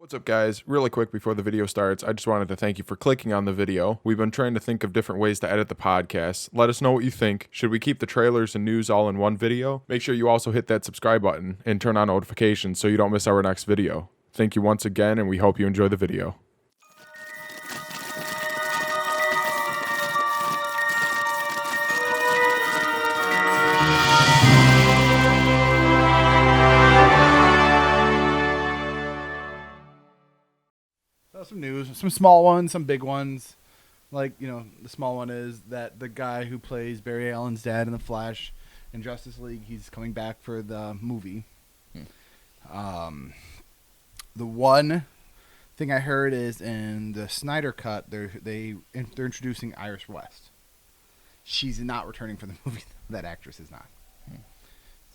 What's up, guys? Really quick before the video starts, I just wanted to thank you for clicking on the video. We've been trying to think of different ways to edit the podcast. Let us know what you think. Should we keep the trailers and news all in one video? Make sure you also hit that subscribe button and turn on notifications so you don't miss our next video. Thank you once again, and we hope you enjoy the video. Some news, some small ones, some big ones. Like, the small one is that the guy who plays Barry Allen's dad in The Flash in Justice League, he's coming back for the movie. The one thing I heard is in the Snyder Cut, they're introducing Iris West. She's not returning for the movie. That actress is not.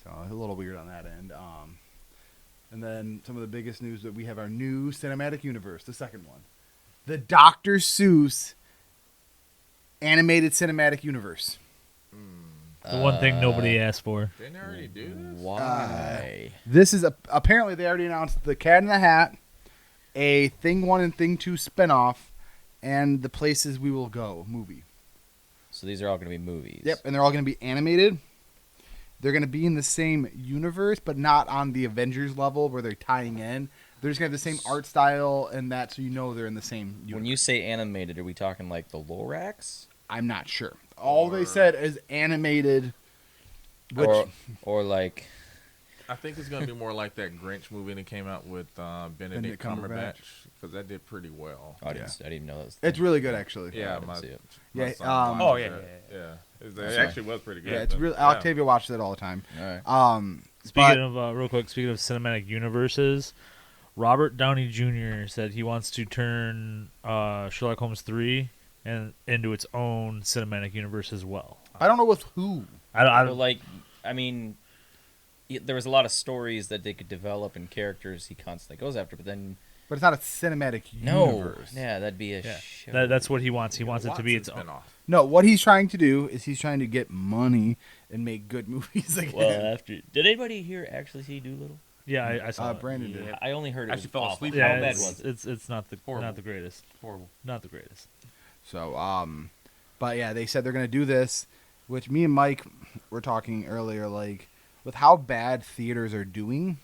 So a little weird on that end. And then some of the biggest news that we have our new cinematic universe, the second one. The Dr. Seuss animated cinematic universe. The one thing nobody asked for. Didn't they already do this? Why? This is apparently they already announced the Cat in the Hat, a Thing 1 and Thing 2 spinoff, and the Places We Will Go movie. So these are all going to be movies. Yep, and they're all going to be animated. They're going to be in the same universe, but not on the Avengers level where they're tying in. They're just going to have the same art style and that, so you know they're in the same universe. When you say animated, are we talking like the Lorax? I'm not sure. All they said is animated. Which, or like... I think it's going to be more like that Grinch movie that came out with Benedict Cumberbatch, because that did pretty well. I didn't even know that was... it's really good, actually. Yeah, I didn't see it. my Yeah, son oh, watched it. It actually was pretty good. Yeah, it's really. Octavia watches it all the time. All right. Speaking of, real quick, speaking of cinematic universes, Robert Downey Jr. said he wants to turn Sherlock Holmes 3 into its own cinematic universe as well. I don't know with who. There was a lot of stories that they could develop and characters he constantly goes after, but it's not a cinematic universe. Yeah, that'd be a show. That's what he wants. He wants it to be its own. spinoff. No, what he's trying to do is he's trying to get money and make good movies again. Well, did anybody here actually see Doolittle? Yeah, I saw it. Brandon did. I only heard it Actually was fell awful. asleep. Yeah, How bad was it? it's not the greatest. Horrible. Not the greatest. So, but yeah, they said they're gonna do this, which me and Mike were talking earlier, like with how bad theaters are doing,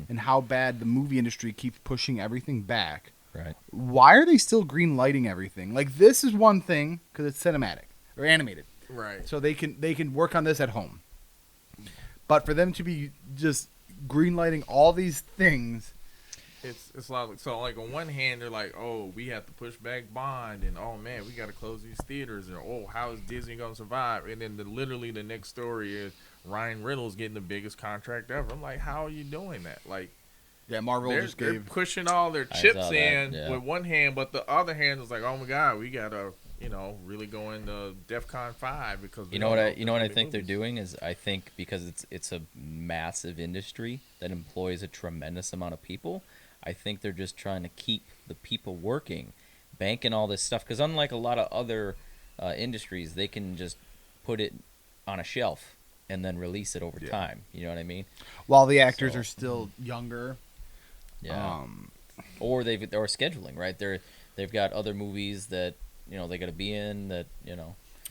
and how bad the movie industry keeps pushing everything back. Right. Why are they still green lighting everything? Like this is one thing because it's cinematic or animated, Right. so they can work on this at home. But for them to be just green lighting all these things, It's like, so like on one hand they're like, oh, we have to push back Bond, and oh man, we got to close these theaters, and oh, how is Disney gonna survive? And then literally the next story is Ryan Reynolds getting the biggest contract ever. I'm like, how are you doing that? Like, yeah, Marvel they're just gave. pushing all their I chips saw that, in yeah. with one hand, but the other hand is like, oh my god, we gotta really go into DEFCON 5 because You know what I think they're doing is I think because it's a massive industry that employs a tremendous amount of people. I think they're just trying to keep the people working, banking all this stuff. Because unlike a lot of other industries, they can just put it on a shelf and then release it over time. You know what I mean? While the actors are still younger. Yeah. Or scheduling, right? They've got other movies that they got to be in that.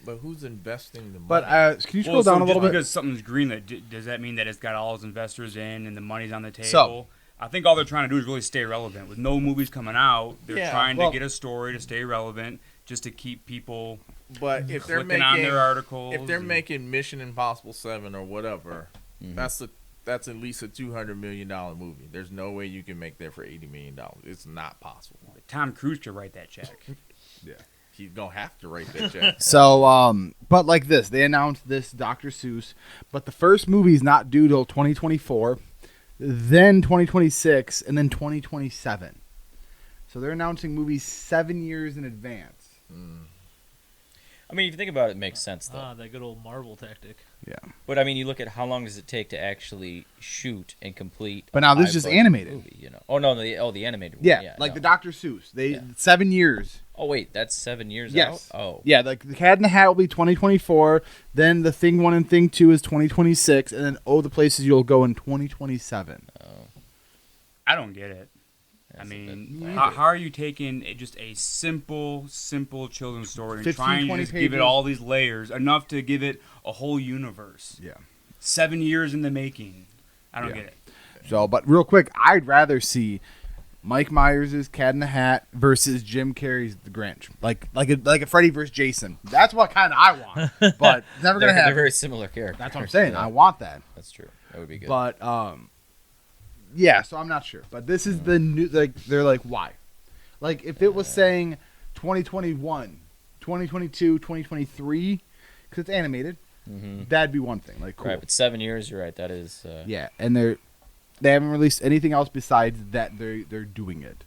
But who's investing the money? But can you scroll down a little bit? Because something's greenlit, does that mean that it's got all its investors in and the money's on the table? So- I think all they're trying to do is really stay relevant. With no movies coming out, they're trying to well- get a story to stay relevant, just to keep people But if they're clicking making on their articles. if they're and- making Mission Impossible 7 or whatever, that's at least a $200 million movie. There's no way you can make that for $80 million. It's not possible. Tom Cruise could write that check. Yeah, he's gonna have to write that check. So, but like this, they announced this Dr. Seuss, but the first movie is not due till 2024, then 2026, and then 2027. So they're announcing movies 7 years in advance. I mean, if you think about it, it makes sense though. That good old Marvel tactic. Yeah. But I mean, you look at how long does it take to actually shoot and complete. But now this is just high-budget animated. movie, Oh no, the animated one. Yeah, like no. the Dr. Seuss. 7 years. Oh wait, that's 7 years Yes. out. Oh Yeah, like the Cat in the Hat will be 2024. Then the Thing 1 and Thing 2 is 2026, and then the Places You'll Go in 2027. I don't get it. I That's a mean, bit- how are you taking just a simple children's story and 15, trying to 20 just give it pages. all these layers, enough to give it a whole universe? Yeah. 7 years in the making. I don't Yeah. get it. So, but real quick, I'd rather see Mike Myers' Cat in the Hat versus Jim Carrey's The Grinch, like a Freddy versus Jason. That's what kind of I want, but it's never They're, gonna they're happen. very similar characters. That's what I'm saying. Yeah, I want that, that's true. That would be good. but yeah. So I'm not sure, but this is the new. Like they're like, why? Like if it was saying 2021, 2022, 2023, because it's animated, Mhm. that'd be one thing. Like cool. Right, but 7 years, you're right. That is. Yeah, and they haven't released anything else besides that they're doing it,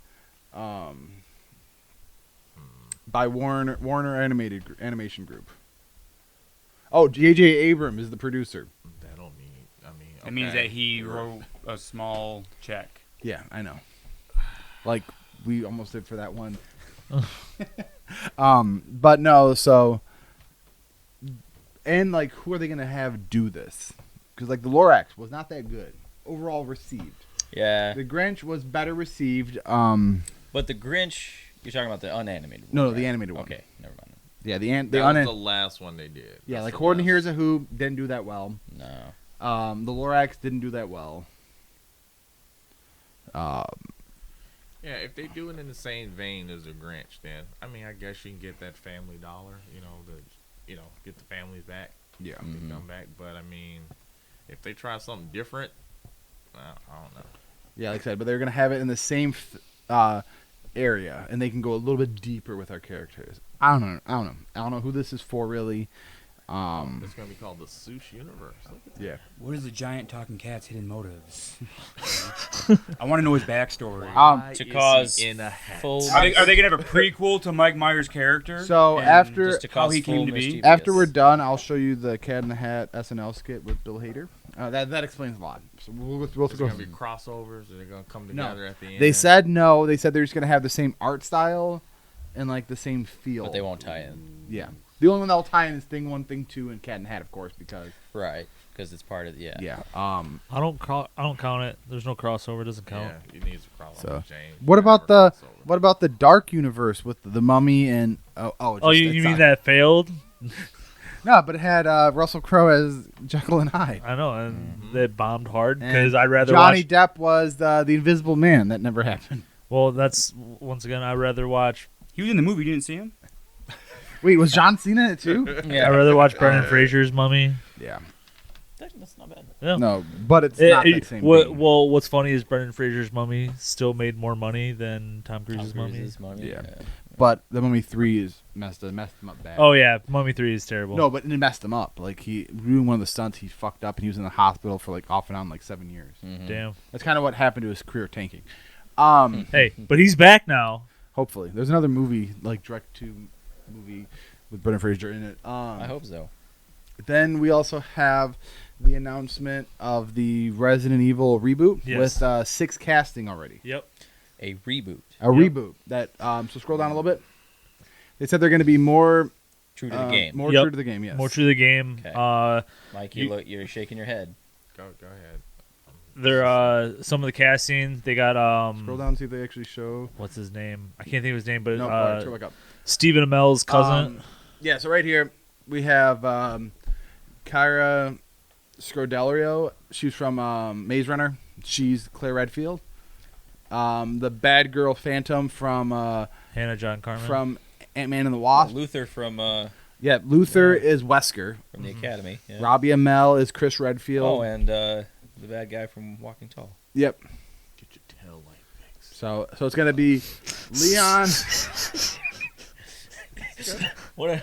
by Warner Animation Group. Oh, J.J. Abrams is the producer. That don't mean. I mean, It means okay. that he wrote a small check. Yeah, I know. Like we almost did for that one. But no. So, and like, who are they gonna have do this? Because like the Lorax was not that good overall received. Yeah. The Grinch was better received. But the Grinch, you're talking about the unanimated one. No, right? the animated one. Okay, never mind. Yeah, the That was the last one they did. yeah, That's like the Horton last- Hears a Who didn't do that well. No. The Lorax didn't do that well. Yeah, if they do it in the same vein as the Grinch, then I mean, I guess you can get that Family Dollar. Get the families back. Yeah. Mhm. Come back. But I mean, if they try something different, I don't know. Yeah, like I said, but they're gonna have it in the same area, and they can go a little bit deeper with our characters. I don't know who this is for really. It's gonna be called the Sush Universe. Look at Yeah. What is the giant talking cat's hidden motives? I want to know his backstory. To cause in a hat. full. Are they gonna have a prequel to Mike Myers' character? So And after- just to how cause he full came to be? mischievous. After we're done, I'll show you the Cat in the Hat SNL skit with Bill Hader. That explains a lot. So we'll It's go. gonna be crossovers. They're gonna come No. together at the end. They said no. They said they're just gonna have the same art style and like the same feel. But they won't tie in. Yeah. The only one they'll tie in is Thing 1, Thing 2, and Cat in the Hat, of course, because Right, because it's part of yeah. yeah. I don't count it. There's no crossover. It doesn't count. Yeah, you need some crossover. So, James. what about Whatever the crossover. what about the Dark Universe with the Mummy and Oh, you mean that failed? No, but it had Russell Crowe as Jekyll and Hyde. I know, and they bombed hard And because I'd rather Johnny watch. Depp was the Invisible Man. That never happened. Well, that's once again, I'd rather watch. He was in the movie. You didn't see him? Wait, was John Cena in it too? I'd rather watch Brendan Fraser's Mummy. Yeah. That's not bad. Yeah. No, but it's not that same thing. Well, what's funny is Brendan Fraser's Mummy still made more money than Tom Cruise's Tom Mummy. Cruise's Mummy. Yeah. But the Mummy 3 is messed him up bad. Oh yeah, Mummy 3 is terrible. No, but it messed him up. Like he ruined one of the stunts. He fucked up and he was in the hospital for like off and on like 7 years. Mhm. Damn. That's kind of what happened to his career tanking. Hey, but he's back now. Hopefully, there's another movie like direct to movie with Brendan Fraser in it. I hope so. Then we also have the announcement of the Resident Evil reboot Yes. with 6 casting already. Yep. A reboot. A reboot that so scroll down a little bit. They said they're going to be more True to the game. more Yep. true to the game. Yes. More true to the game. Okay. Mike, you- you're shaking your head. Go ahead. They're some of the casting. They got Scroll down and see if they actually show. what's his name? I can't think of his name, but No, all right, scroll back up. Stephen Amell's cousin. Yeah, so right here we have Kyra Scodelario. She's from Maze Runner. She's Claire Redfield. The bad girl Phantom from Hannah John Carmen. from Ant-Man and the Wasp. Luther from Yeah, Luther is Wesker. the Academy. Yeah. Robbie Amell is Chris Redfield. Oh, and the bad guy from Walking Tall. Yep. Get your tail like fixed. So it's gonna be Leon. What a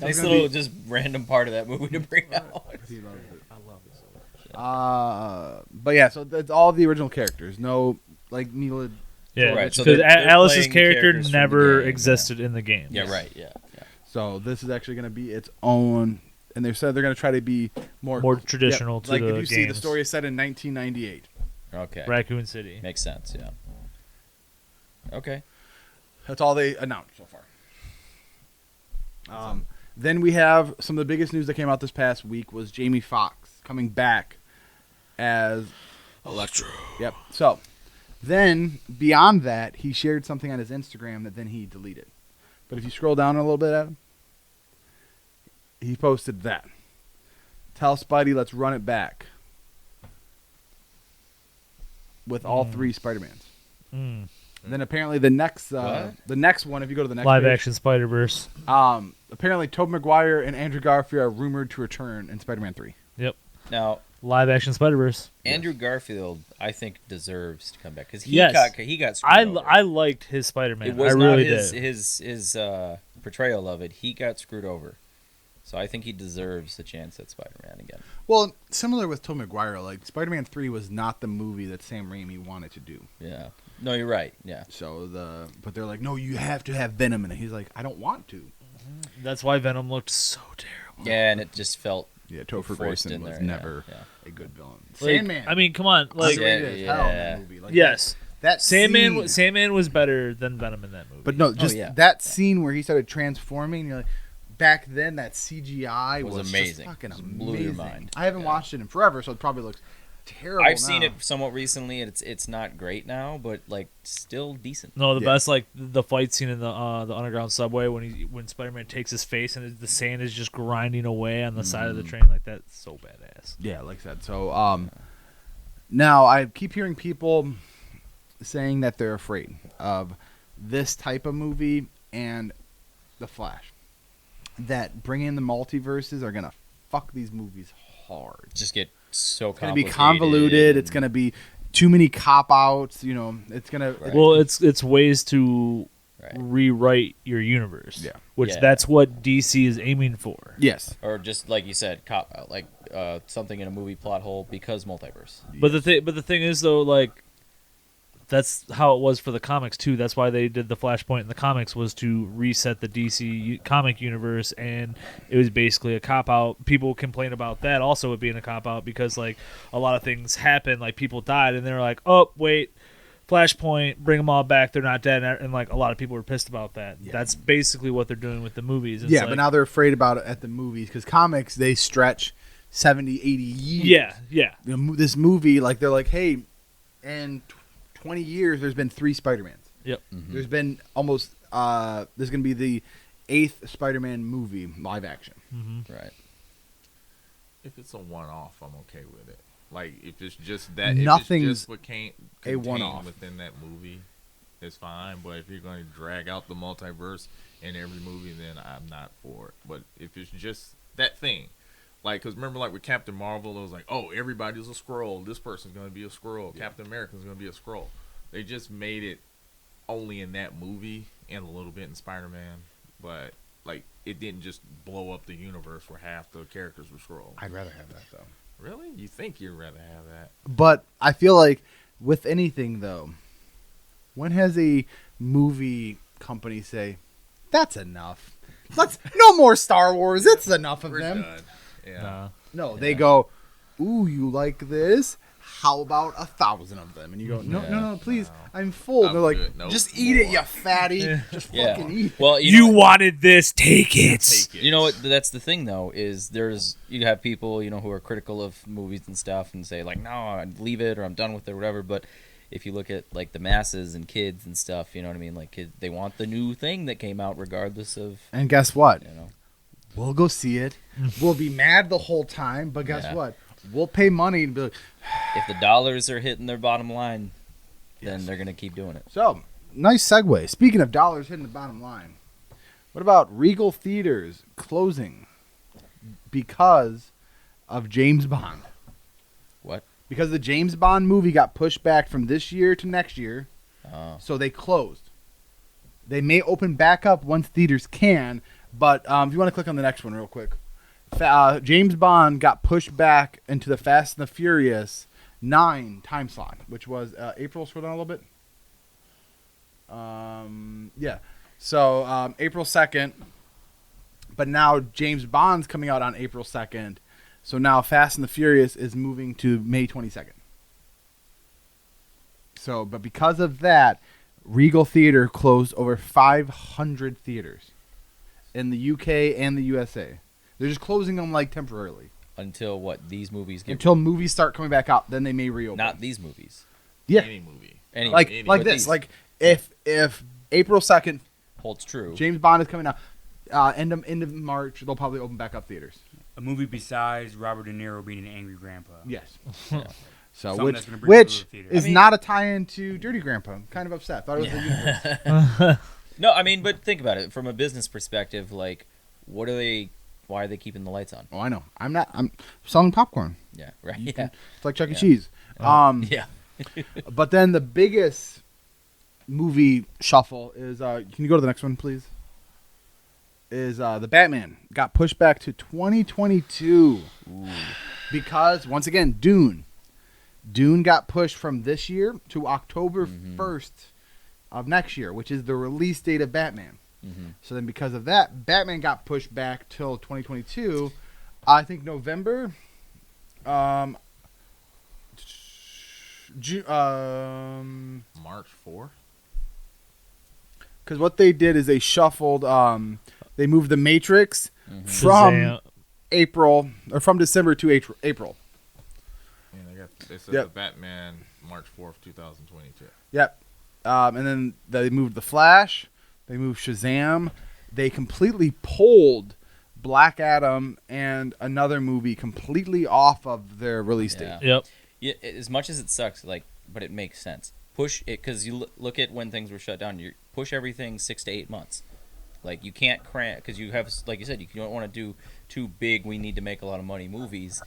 nice gonna little be- just random part of that movie to bring out. I love it so much. But yeah, so that's all the original characters. No, like Mila. yeah, Right, so because they're Alice's playing character characters from the never game, existed in the game. Yeah, right. Yeah. So this is actually gonna be its own, and they said they're gonna try to be more traditional to like the if you see the games. story is set in 1998. Okay. Raccoon City. Makes sense. Yeah. Okay. That's all they announced so far. Then we have some of the biggest news that came out this past week was Jamie Foxx coming back as Electro. Yep. So Then beyond that, he shared something on his Instagram that then he deleted. But if you scroll down a little bit, Adam, he posted that. Tell Spidey, let's run it back with all 3 Spider-Mans. Mm. And then apparently the next What? one, if you go to the next Live page, action Spider-Verse. apparently Tobey Maguire and Andrew Garfield are rumored to return in Spider-Man 3. Yep. Now, Live action Spider-Verse. Andrew Garfield, I think, deserves to come back because Yes. he got screwed over. I liked his Spider-Man. It was I not really his did. his portrayal of it. He got screwed over, so I think he deserves a chance at Spider-Man again. Well, similar with Tobey Maguire, like Spider-Man 3 was not the movie that Sam Raimi wanted to do. Yeah. No, you're right. Yeah. So but they're like, no, you have to have Venom in it. He's like, I don't want to. That's why Venom looked so terrible. Yeah, and it just felt Yeah, Topher forced Grace in was there. never Yeah. a good villain. Like, Sandman. I mean, come on. Like, underrated Yeah, as hell in yeah. that movie. Like, yes. that Sandman. scene- Sandman was better than Venom in that movie. But no, just yeah. that scene where he started transforming. You're like, back then that CGI Was was amazing. Just fucking Just amazing. blew your mind. I haven't Yeah. watched it in forever, so it probably looks terrible. I've seen now. it somewhat recently, and it's not great now, but like still decent. no, the Yeah. best like the fight scene in the underground subway when Spider-Man takes his face and the sand is just grinding away on the side of the train, like that's so badass. Yeah, like I said. So now I keep hearing people saying that they're afraid of this type of movie and The Flash. That bringing in the multiverses are gonna fuck these movies hard. Just get so It's gonna be complicated convoluted. It's and- gonna be too many cop outs. You know, it's gonna. Right. Well, it's ways to Right. rewrite your universe. Yeah. Which Yeah. that's what DC is aiming for. Yes. or just like you said, cop out, like something in a movie plot hole because multiverse. But the thing is though, like that's how it was for the comics too. That's why they did the Flashpoint in the comics was to reset the DC comic universe, and it was basically a cop out. People complain about that also it being a cop out because like a lot of things happened, like people died, and they're like, oh wait, Flashpoint, bring them all back. They're not dead, and like a lot of people were pissed about that. Yeah. That's basically what they're doing with the movies. It's Yeah, like, but now they're afraid about it at the movies because comics they stretch 70, 80 years. yeah. This movie, like they're like, hey, in 20 years, there's been 3 Spider-Mans. Yep. Mhm. There's been almost. There's gonna be the 8th Spider-Man movie live action. Mm-hmm. Right. If it's a one-off, I'm okay with it. Like if it's just that, Nothing's if it's just what can't a one-off. contain within that movie, it's fine. But if you're going to drag out the multiverse in every movie, then I'm not for it. But if it's just that thing, like, because remember, like with Captain Marvel, it was like, oh, everybody's a Skrull. This person's going to be a Skrull. Captain America's going to be a Skrull. They just made it only in that movie and a little bit in Spider-Man, but like it didn't just blow up the universe where half the characters were Skrulls. I'd rather have that though. Really? You think you'd rather have that? But I feel like with anything though, when has a movie company say, "That's enough. Let's no more Star Wars. It's enough of We're them." done. Yeah. Nah. No, they go, "Ooh, you like this? How about 1,000 of them?" And you go, "No, no, no, please, No. I'm full." I'm They're like, good. Nope, "Just eat it, more." you fatty. Just Yeah. fucking eat." Well, You know, wanted this, take it. Take it. You know what? That's the thing, though, is you have people, who are critical of movies and stuff and say like, no, I'd leave it or I'm done with it or whatever. But if you look at like the masses and kids and stuff, you know what I mean? Like kids, they want the new thing that came out regardless of, And guess what? you know. We'll go see it. We'll be mad the whole time, but guess Yeah. what? We'll pay money and be like, If the dollars are hitting their bottom line, then Yes. they're gonna keep doing it. So, nice segue. Speaking of dollars hitting the bottom line, what about Regal Theaters closing because of James Bond? What? Because the James Bond movie got pushed back from this year to next year, so they closed. They may open back up once theaters can, but if you want to click on the next one real quick. James Bond got pushed back into the Fast and the Furious 9 time slot, which was April. Scroll down a little bit. Yeah. So April 2nd. But now James Bond's coming out on April 2nd. So now Fast and the Furious is moving to May 22nd. So, but because of that, Regal Theater closed over 500 theaters in the UK and the USA. They're just closing them like temporarily Until what? These movies get until movies start coming back out. Then they may reopen. not these movies. Yeah. Any movie. Anyway, like but this. these Like if April 2nd, holds true. James Bond is coming out. End of March, they'll probably open back up theaters. A movie besides Robert De Niro being an angry grandpa. Yes. Yeah. So Something that's gonna bring people to the theater. is I mean- not a tie-in to Dirty Grandpa. I'm kind of upset. Thought it was a universe. No, I mean, but think about it from a business perspective. Like, what are they? Why are they keeping the lights on? Oh, I know. I'm selling popcorn. Yeah, right. You Yeah, can- It's like Chuck E. Yeah. Cheese. yeah. But then the biggest movie shuffle is. Can you go to the next one, please? Is the Batman got pushed back to 2022 because once again Dune got pushed from this year to October 1st of next year, which is the release date of Batman. So then because of that, Batman got pushed back till 2022. I think November. March 4th. Because what they did is they shuffled. They moved the Matrix from Shazam. April or from December to April. And they said Yep. the Batman March 4th, 2022. Yep. And then they moved the Flash. They moved Shazam. They completely pulled Black Adam and another movie completely off of their release date. Yeah. Yep. Yeah, as much as it sucks, like, but it makes sense. Push it because you look at when things were shut down. You push everything 6 to 8 months. Like you can't cram because you have, like you said, you don't want to do too big. We need to make a lot of money movies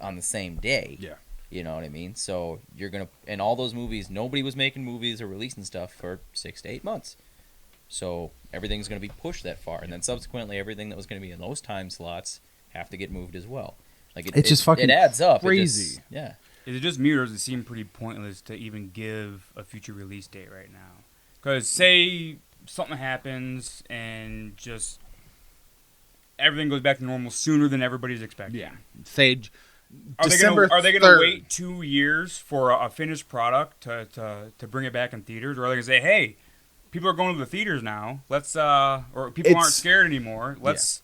on the same day. Yeah. You know what I mean? So you're gonna and all those movies. Nobody was making movies or releasing stuff for 6 to 8 months. So everything's gonna be pushed that far, and then subsequently everything that was gonna be in those time slots have to get moved as well. Like It's just fucking it adds up. It crazy. just- yeah. Is it just me, or does it seem pretty pointless to even give a future release date right now? Because say something happens and just everything goes back to normal sooner than everybody's expecting. Yeah. Sage. Are December they gonna 3rd. wait 2 years for a finished product to bring it back in theaters, or are they gonna say, hey, people are going to the theaters now. Let's or people aren't It's- scared anymore. Let's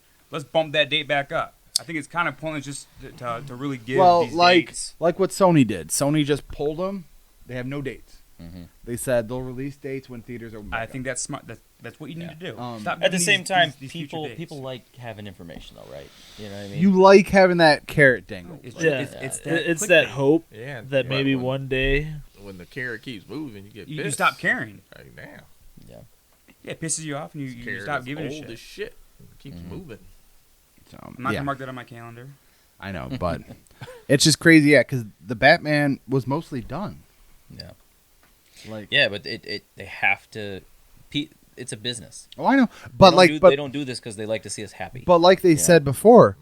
bump that date back up. I think it's kind of pointless just to really give Well, these like dates. what Sony did. Sony just pulled them. They have no dates. Mhm. They said they'll release dates when theaters are open. I back think that's smart. That's what you need to do. Stop At the giving same these- time, these future dates. people like having information, though, right? You know what I mean? you like having that carrot dangle. It's, Yeah. it's It's that hope Yeah. that maybe when, one day. when the carrot keeps moving, you get you pissed. stop caring. Like, damn. yeah. Yeah, it pisses you off, and you Carrot stop is giving a old shit. as shit. It keeps moving. So, I'm not yeah, gonna mark that on my calendar. I know, but it's just crazy. Yeah, because the Batman was mostly done. Yeah. Like, Yeah, but they have to. It's a business. oh, I know, but they don't do this because they like to see us happy. But like they Yeah. said before,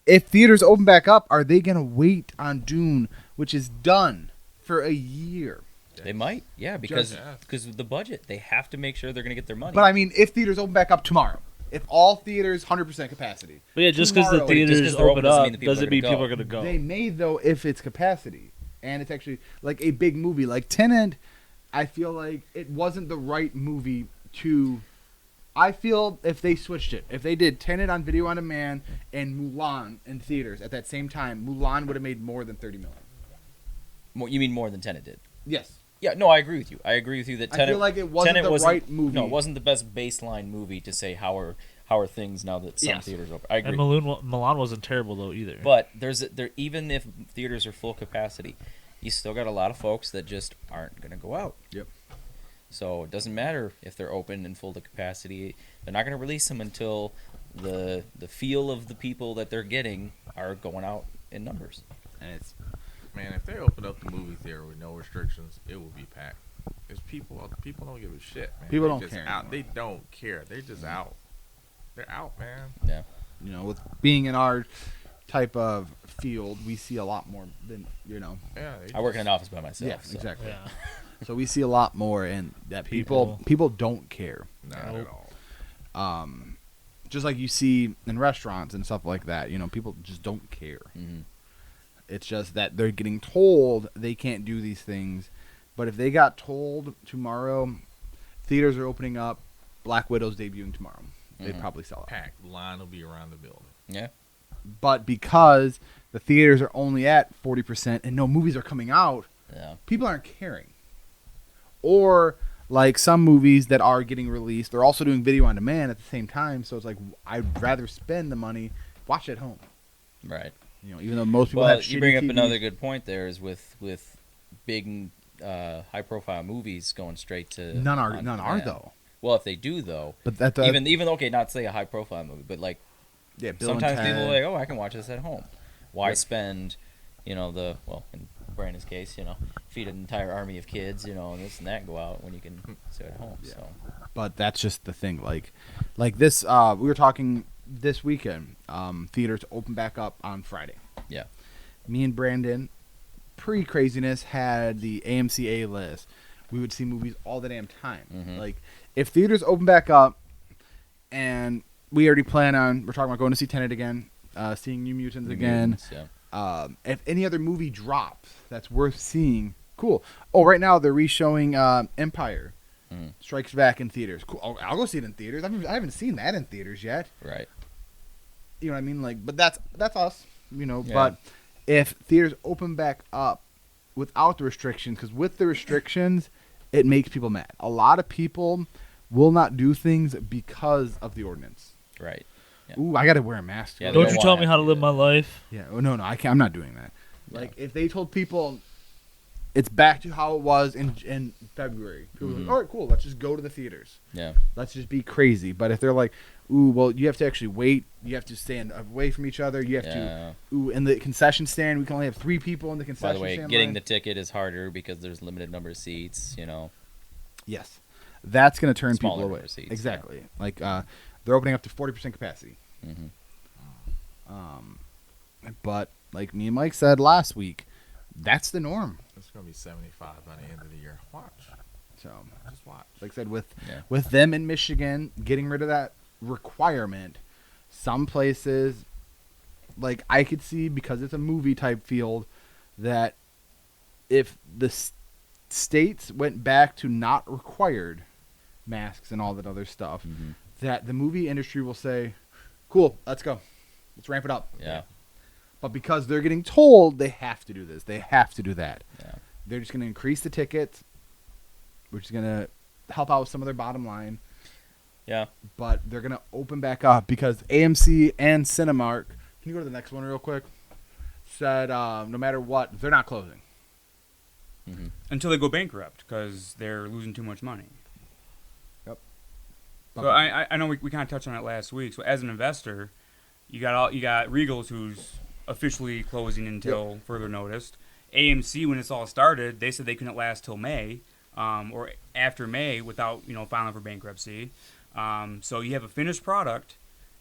if theaters open back up, are they gonna wait on Dune, which is done for a year? They might, yeah, because Just- of the budget. They have to make sure they're going to get their money. But I mean, if theaters open back up tomorrow, if all theaters 100% capacity, But yeah, just because the Tomorrow. Just 'cause theaters they're open open doesn't up mean the people doesn't are mean gonna people are go. going to go. they may though if it's capacity and it's actually like a big movie like Tenet. I feel like it wasn't the right movie to. I feel if they switched it, if they did Tenet on video on demand and Mulan in theaters at that same time, Mulan would have made more than 30 million. You mean more than Tenet did? Yes. Yeah, no, I agree with you. I agree with you that I Tenet. feel like it wasn't Tenet the right movie. No, it wasn't the best baseline movie to say how are things now that some Yes. theaters are open. I agree. And Milan wasn't terrible though either. But even if theaters are full capacity, you still got a lot of folks that just aren't going to go out. Yep. So it doesn't matter if they're open and full to capacity. They're not going to release them until the feel of the people that they're getting are going out in numbers. And it's Man, if they open up the movie theater with no restrictions, it will be packed. Because people don't give a shit, man. People They don't just care out. anymore. They don't care. They're just out. They're out, man. Yeah. you know, with being in our type of field, we see a lot more than Yeah. I work in an office by myself. Yeah, so. exactly. yeah. So we see a lot more, and that people don't care. Not Nope. at all. Just like you see in restaurants and stuff like that, you know, people just don't care. Mhm. It's just that they're getting told they can't do these things. But if they got told tomorrow, theaters are opening up, Black Widow's debuting tomorrow, they'd Mhm. probably sell out. Packed. The line will be around the building. Yeah. But because the theaters are only at 40% and no movies are coming out, Yeah. people aren't caring. or like some movies that are getting released, they're also doing video on demand at the same time. So it's like I'd rather spend the money, watch it at home. Right. You know, even though most people Well, have you shitty bring up TVs. another good point there is with big high profile movies going straight to None are on none are demand. though. Well, if they do though, But that even okay, not say a high profile movie, but like yeah, Bill sometimes and people Ted. are like, oh, I can watch this at home. Why Yeah. spend, in Brandon's case, feed an entire army of kids, and this and that, and go out when you can sit at home. So But that's just the thing. Like this. We were talking this weekend. Theaters open back up on Friday. yeah, Me and Brandon, pre craziness, had the AMC A list. We would see movies all the damn time. Mhm. Like if theaters open back up, and we already plan on, we're talking about going to see Tenet again, seeing New Mutants New again. Mutants, yeah. If any other movie drops that's worth seeing, cool. Oh, right now they're re-showing Empire Strikes Back in theaters. Cool. I'll go see it in theaters. I haven't seen that in theaters yet. Right. You know what I mean? Like, but that's us. Yeah. But if theaters open back up without the restrictions, because with the restrictions, it makes people mad. A lot of people will not do things because of the ordinance. Right. Yeah. Ooh, I got to wear a mask. Yeah, to they Don't go. you don't tell wanna me how to do live that. my life. Yeah. Oh, no, I can't. I'm not doing that. Like, if they told people it's back to how it was in February, people would be Mhm. like, all right, cool. Let's just go to the theaters. Yeah. Let's just be crazy. But if they're like, ooh, well, you have to actually wait. You have to stand away from each other. You have Yeah. to, ooh, in the concession stand, we can only have 3 people in the concession By the way, stand. getting line. the ticket is harder because there's limited number of seats. Yes. That's going to turn Smaller people away. number of seats, Exactly. Like, they're opening up to 40% capacity. hmm But, like me and Mike said last week, that's the norm. It's gonna be 75 by the end of the year. Watch, So, just watch. like I said, with Yeah. with them in Michigan getting rid of that requirement, some places, like I could see, because it's a movie type field, that if the states went back to not required masks and all that other stuff, hmm that the movie industry will say, cool, let's go. Let's ramp it up. Yeah. But because they're getting told they have to do this, they have to do that, Yeah. they're just going to increase the tickets, which is going to help out with some of their bottom line. Yeah. But they're going to open back up because AMC and Cinemark, can you go to the next one real quick? Said no matter what, they're not closing. hmm Until they go bankrupt because they're losing too much money. Yep. So I know we kind of touched on it last week. So as an investor, you got Regals, who's officially closing until further notice. AMC, when it's all started, they said they couldn't last till May, or after May without filing for bankruptcy. So you have a finished product,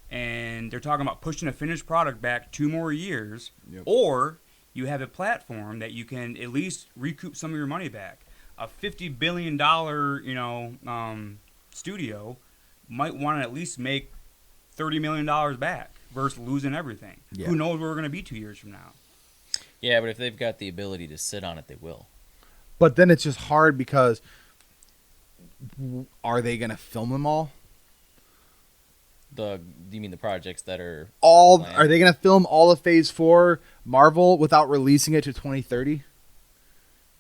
and they're talking about pushing a finished product back 2 more years, Yep. or you have a platform that you can at least recoup some of your money back. A $50 billion, studio might want to at least make $30 million back versus losing everything. Yeah. Who knows where we're going to be 2 years from now? Yeah, but if they've got the ability to sit on it, they will. But then it's just hard because are they going to film them all? You mean the projects that are planned? Are they going to film all of Phase 4 Marvel without releasing it to 2030?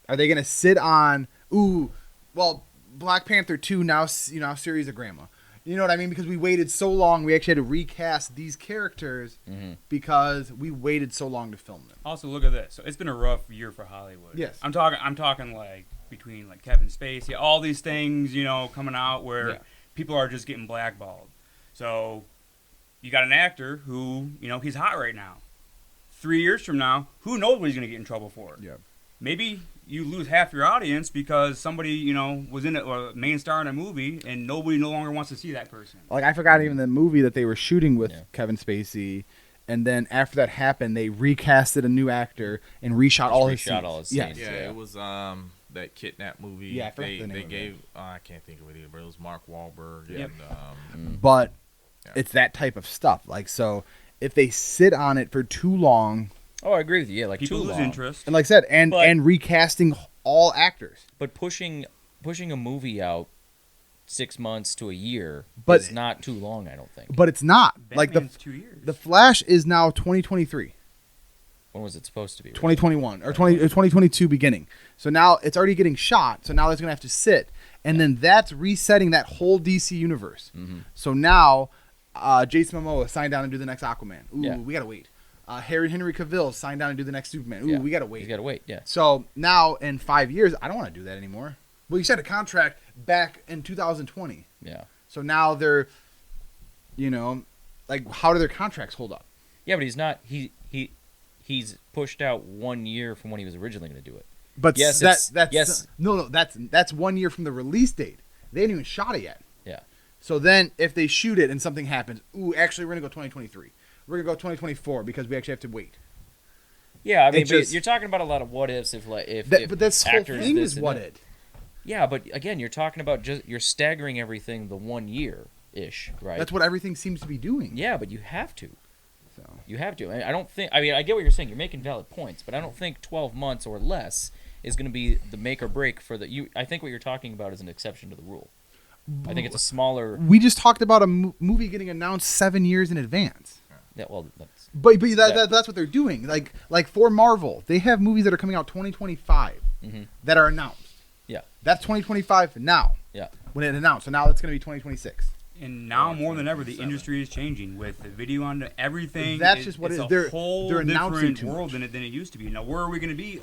Are they going to sit on Black Panther 2 now series of grandma? You know what I mean? Because we waited so long, we actually had to recast these characters Mhm. because we waited so long to film them. Also, look at this. So it's been a rough year for Hollywood. Yes. I'm talking like between like Kevin Spacey, all these things, coming out where Yeah. people are just getting blackballed. So you got an actor who, he's hot right now. 3 years from now, who knows what he's going to get in trouble for? Yeah. Maybe you lose half your audience because somebody, was in it, or a main star in a movie, and nobody no longer wants to see that person. Like, I forgot even the movie that they were shooting with Yeah. Kevin Spacey, and then after that happened, they recasted a new actor and reshot all his reshot scenes. all his Yeah. scenes. Yeah, Yeah. it was that kidnap movie. Yeah, I forgot they the name they of gave I can't think of it either, but it was Mark Wahlberg Yep. and But Yeah. it's that type of stuff. Like, so if they sit on it for too long, Oh, I agree with you. Yeah, like People too lose long. interest. and like I said, and But- recasting all actors. But pushing a movie out 6 months to a year But- is not too long, I don't think. But it's not. Like, Batman's 2 years. the Flash is now 2023. When was it supposed to be? 2021 or 2022 beginning. So now it's already getting shot. So now it's going to have to sit. And then that's resetting that whole DC universe. Mm-hmm. So now Jason Momoa signed down and do the next Aquaman. Ooh, Yeah. we got to wait. Henry Cavill signed down and do the next Superman. Ooh, Yeah. we got to wait. You got to wait. Yeah. So now in 5 years, I don't want to do that anymore. Well, you signed a contract back in 2020. Yeah. So now they're, like, how do their contracts hold up? Yeah, but he's not. He's pushed out 1 year from when he was originally going to do it. But Yes, that's yes. no, that's 1 year from the release date. They ain't even shot it yet. Yeah. So then, if they shoot it and something happens, actually, we're gonna go 2023. We're gonna go 2024 because we actually have to wait. Yeah, I mean, It but just- you're talking about a lot of what ifs. If But this whole actors thing this is and what that. it. Yeah, but again, you're talking about you're staggering everything the 1 year ish, right? That's what everything seems to be doing. Yeah, but you have to. So You have to. I don't think. I mean, I get what you're saying. You're making valid points, but I don't think 12 months or less is going to be the make or break for the. I think what you're talking about is an exception to the rule. I think it's a smaller. we just talked about a movie getting announced 7 years in advance. Yeah, well, that's But Yeah. that's what they're doing. Like for Marvel, they have movies that are coming out 2025 Mhm. that are announced. Yeah. That's 2025 now. Yeah. When it announced, so now it's gonna be 2026. And now Yeah, more than ever, the 27. industry is changing with the video on everything. That's just what it's it is. a They're- whole they're announcing different too world much. than it used to be. Now, where are we going to be?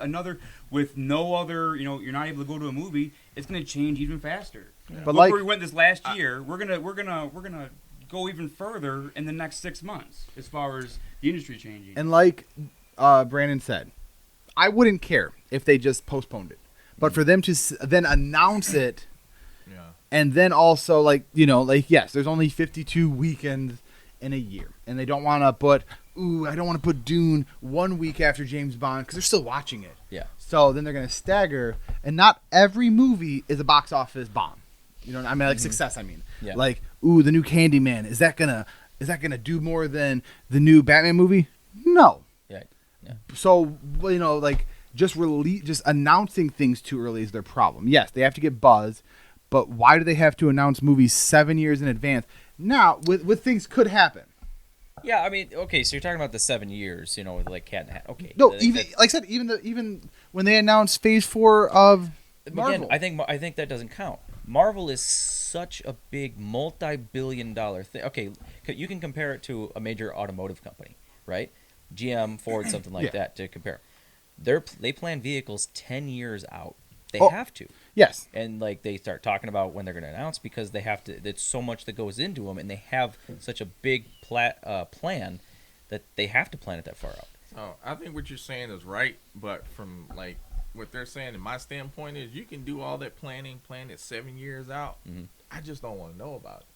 With no other, you're not able to go to a movie. It's going to change even faster. But Look like where we went this last year. We're gonna go even further in the next 6 months as far as the industry changing. and like Brandon said, I wouldn't care if they just postponed it, but for them to then announce it. Yeah. And then also, yes, there's only 52 weekends in a year. And they don't want to put, I don't want to put Dune 1 week after James Bond because they're still watching it. yeah. So then they're going to stagger. And not every movie is a box office bomb. You know what I mean? Like success, I mean. Yeah. Like, the new Candyman. Is that gonna do more than the new Batman movie? No. Yeah. Yeah. So, just announcing things too early is their problem. Yes, they have to get buzz. But why do they have to announce movies 7 years in advance? Now, with things could happen. Yeah, I mean, okay, so you're talking about the 7 years, with like Cat in the Hat. Okay. No, I think even that's- like I said, even when they announced Phase 4 of Marvel, Again, I think that doesn't count. Marvel is such a big multi-billion-dollar thing. Okay, you can compare it to a major automotive company, right? GM, Ford, something like Yeah. that to compare. They plan vehicles 10 years out. They Oh. have to. yes, And like they start talking about when they're going to announce because they have to. There's so much that goes into them, and they have such a big plan that they have to plan it that far out. Oh, I think what you're saying is right, but from like what they're saying, in my standpoint, is you can do all that plan it 7 years out. Mhm. I just don't want to know about it.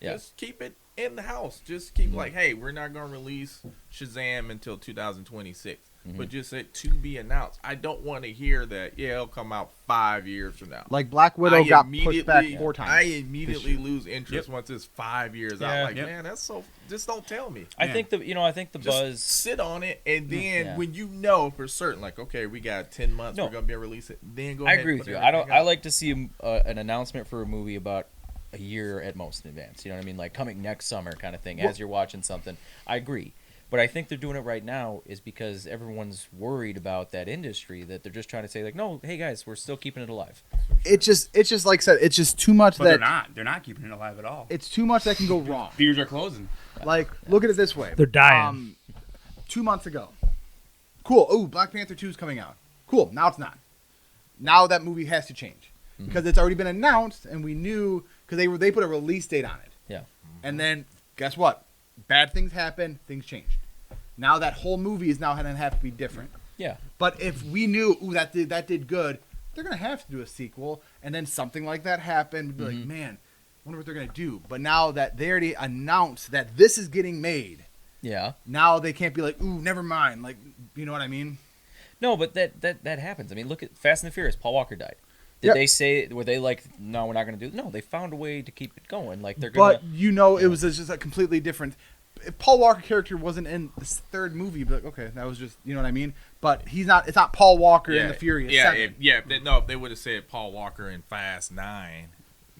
Yeah. Just keep it in the house. Just keep like, hey, we're not gonna release Shazam until 2026, but just it to be announced. I don't want to hear that. Yeah, it'll come out 5 years from now. like Black Widow got pushed back 4 times. I immediately year. lose interest once it's 5 years Yeah. out. Like, Yep. man, that's so. Just don't tell me. I Yeah. think the Just buzz. sit on it, and then Yeah. when you know for certain, like, okay, we got 10 months, No. we're gonna be able to release it. Then go. I ahead agree and with put you. everything I out. like to see an announcement for a movie about a year at most in advance. You know what I mean? Like coming next summer kind of thing Well- as you're watching something. I agree. But I think they're doing it right now is because everyone's worried about that industry that they're just trying to say like, no, hey guys, we're still keeping it alive. It's just like I said, it's just too much but that they're not keeping it alive at all. it's too much that can go wrong. Theaters are closing. Like, look at it this way. They're dying. 2 months ago. Cool. Oh, Black Panther 2 is coming out. Cool. Now it's not. Now that movie has to change. Because it's already been announced and we knew because they put a release date on it. Yeah. And then guess what? Bad things happen, things changed. Now that whole movie is now going to have to be different. Yeah. But if we knew, that did good, they're going to have to do a sequel and then something like that happened, we'd be like, man, I wonder what they're going to do. But now that they already announced that this is getting made, Yeah. now they can't be like, ooh, never mind. Like, you know what I mean? No, but that happens. I mean, look at Fast and the Furious. Paul Walker died. Did Yep. they say were they like, no, we're not going to do it? No, they found a way to keep it going. Like they're going But it was just a completely different. If Paul Walker character wasn't in this third movie, but okay, that was just, you know what I mean. But he's not. It's not Paul Walker in the Furious. Yeah, 7. if they would have said Paul Walker in Fast 9,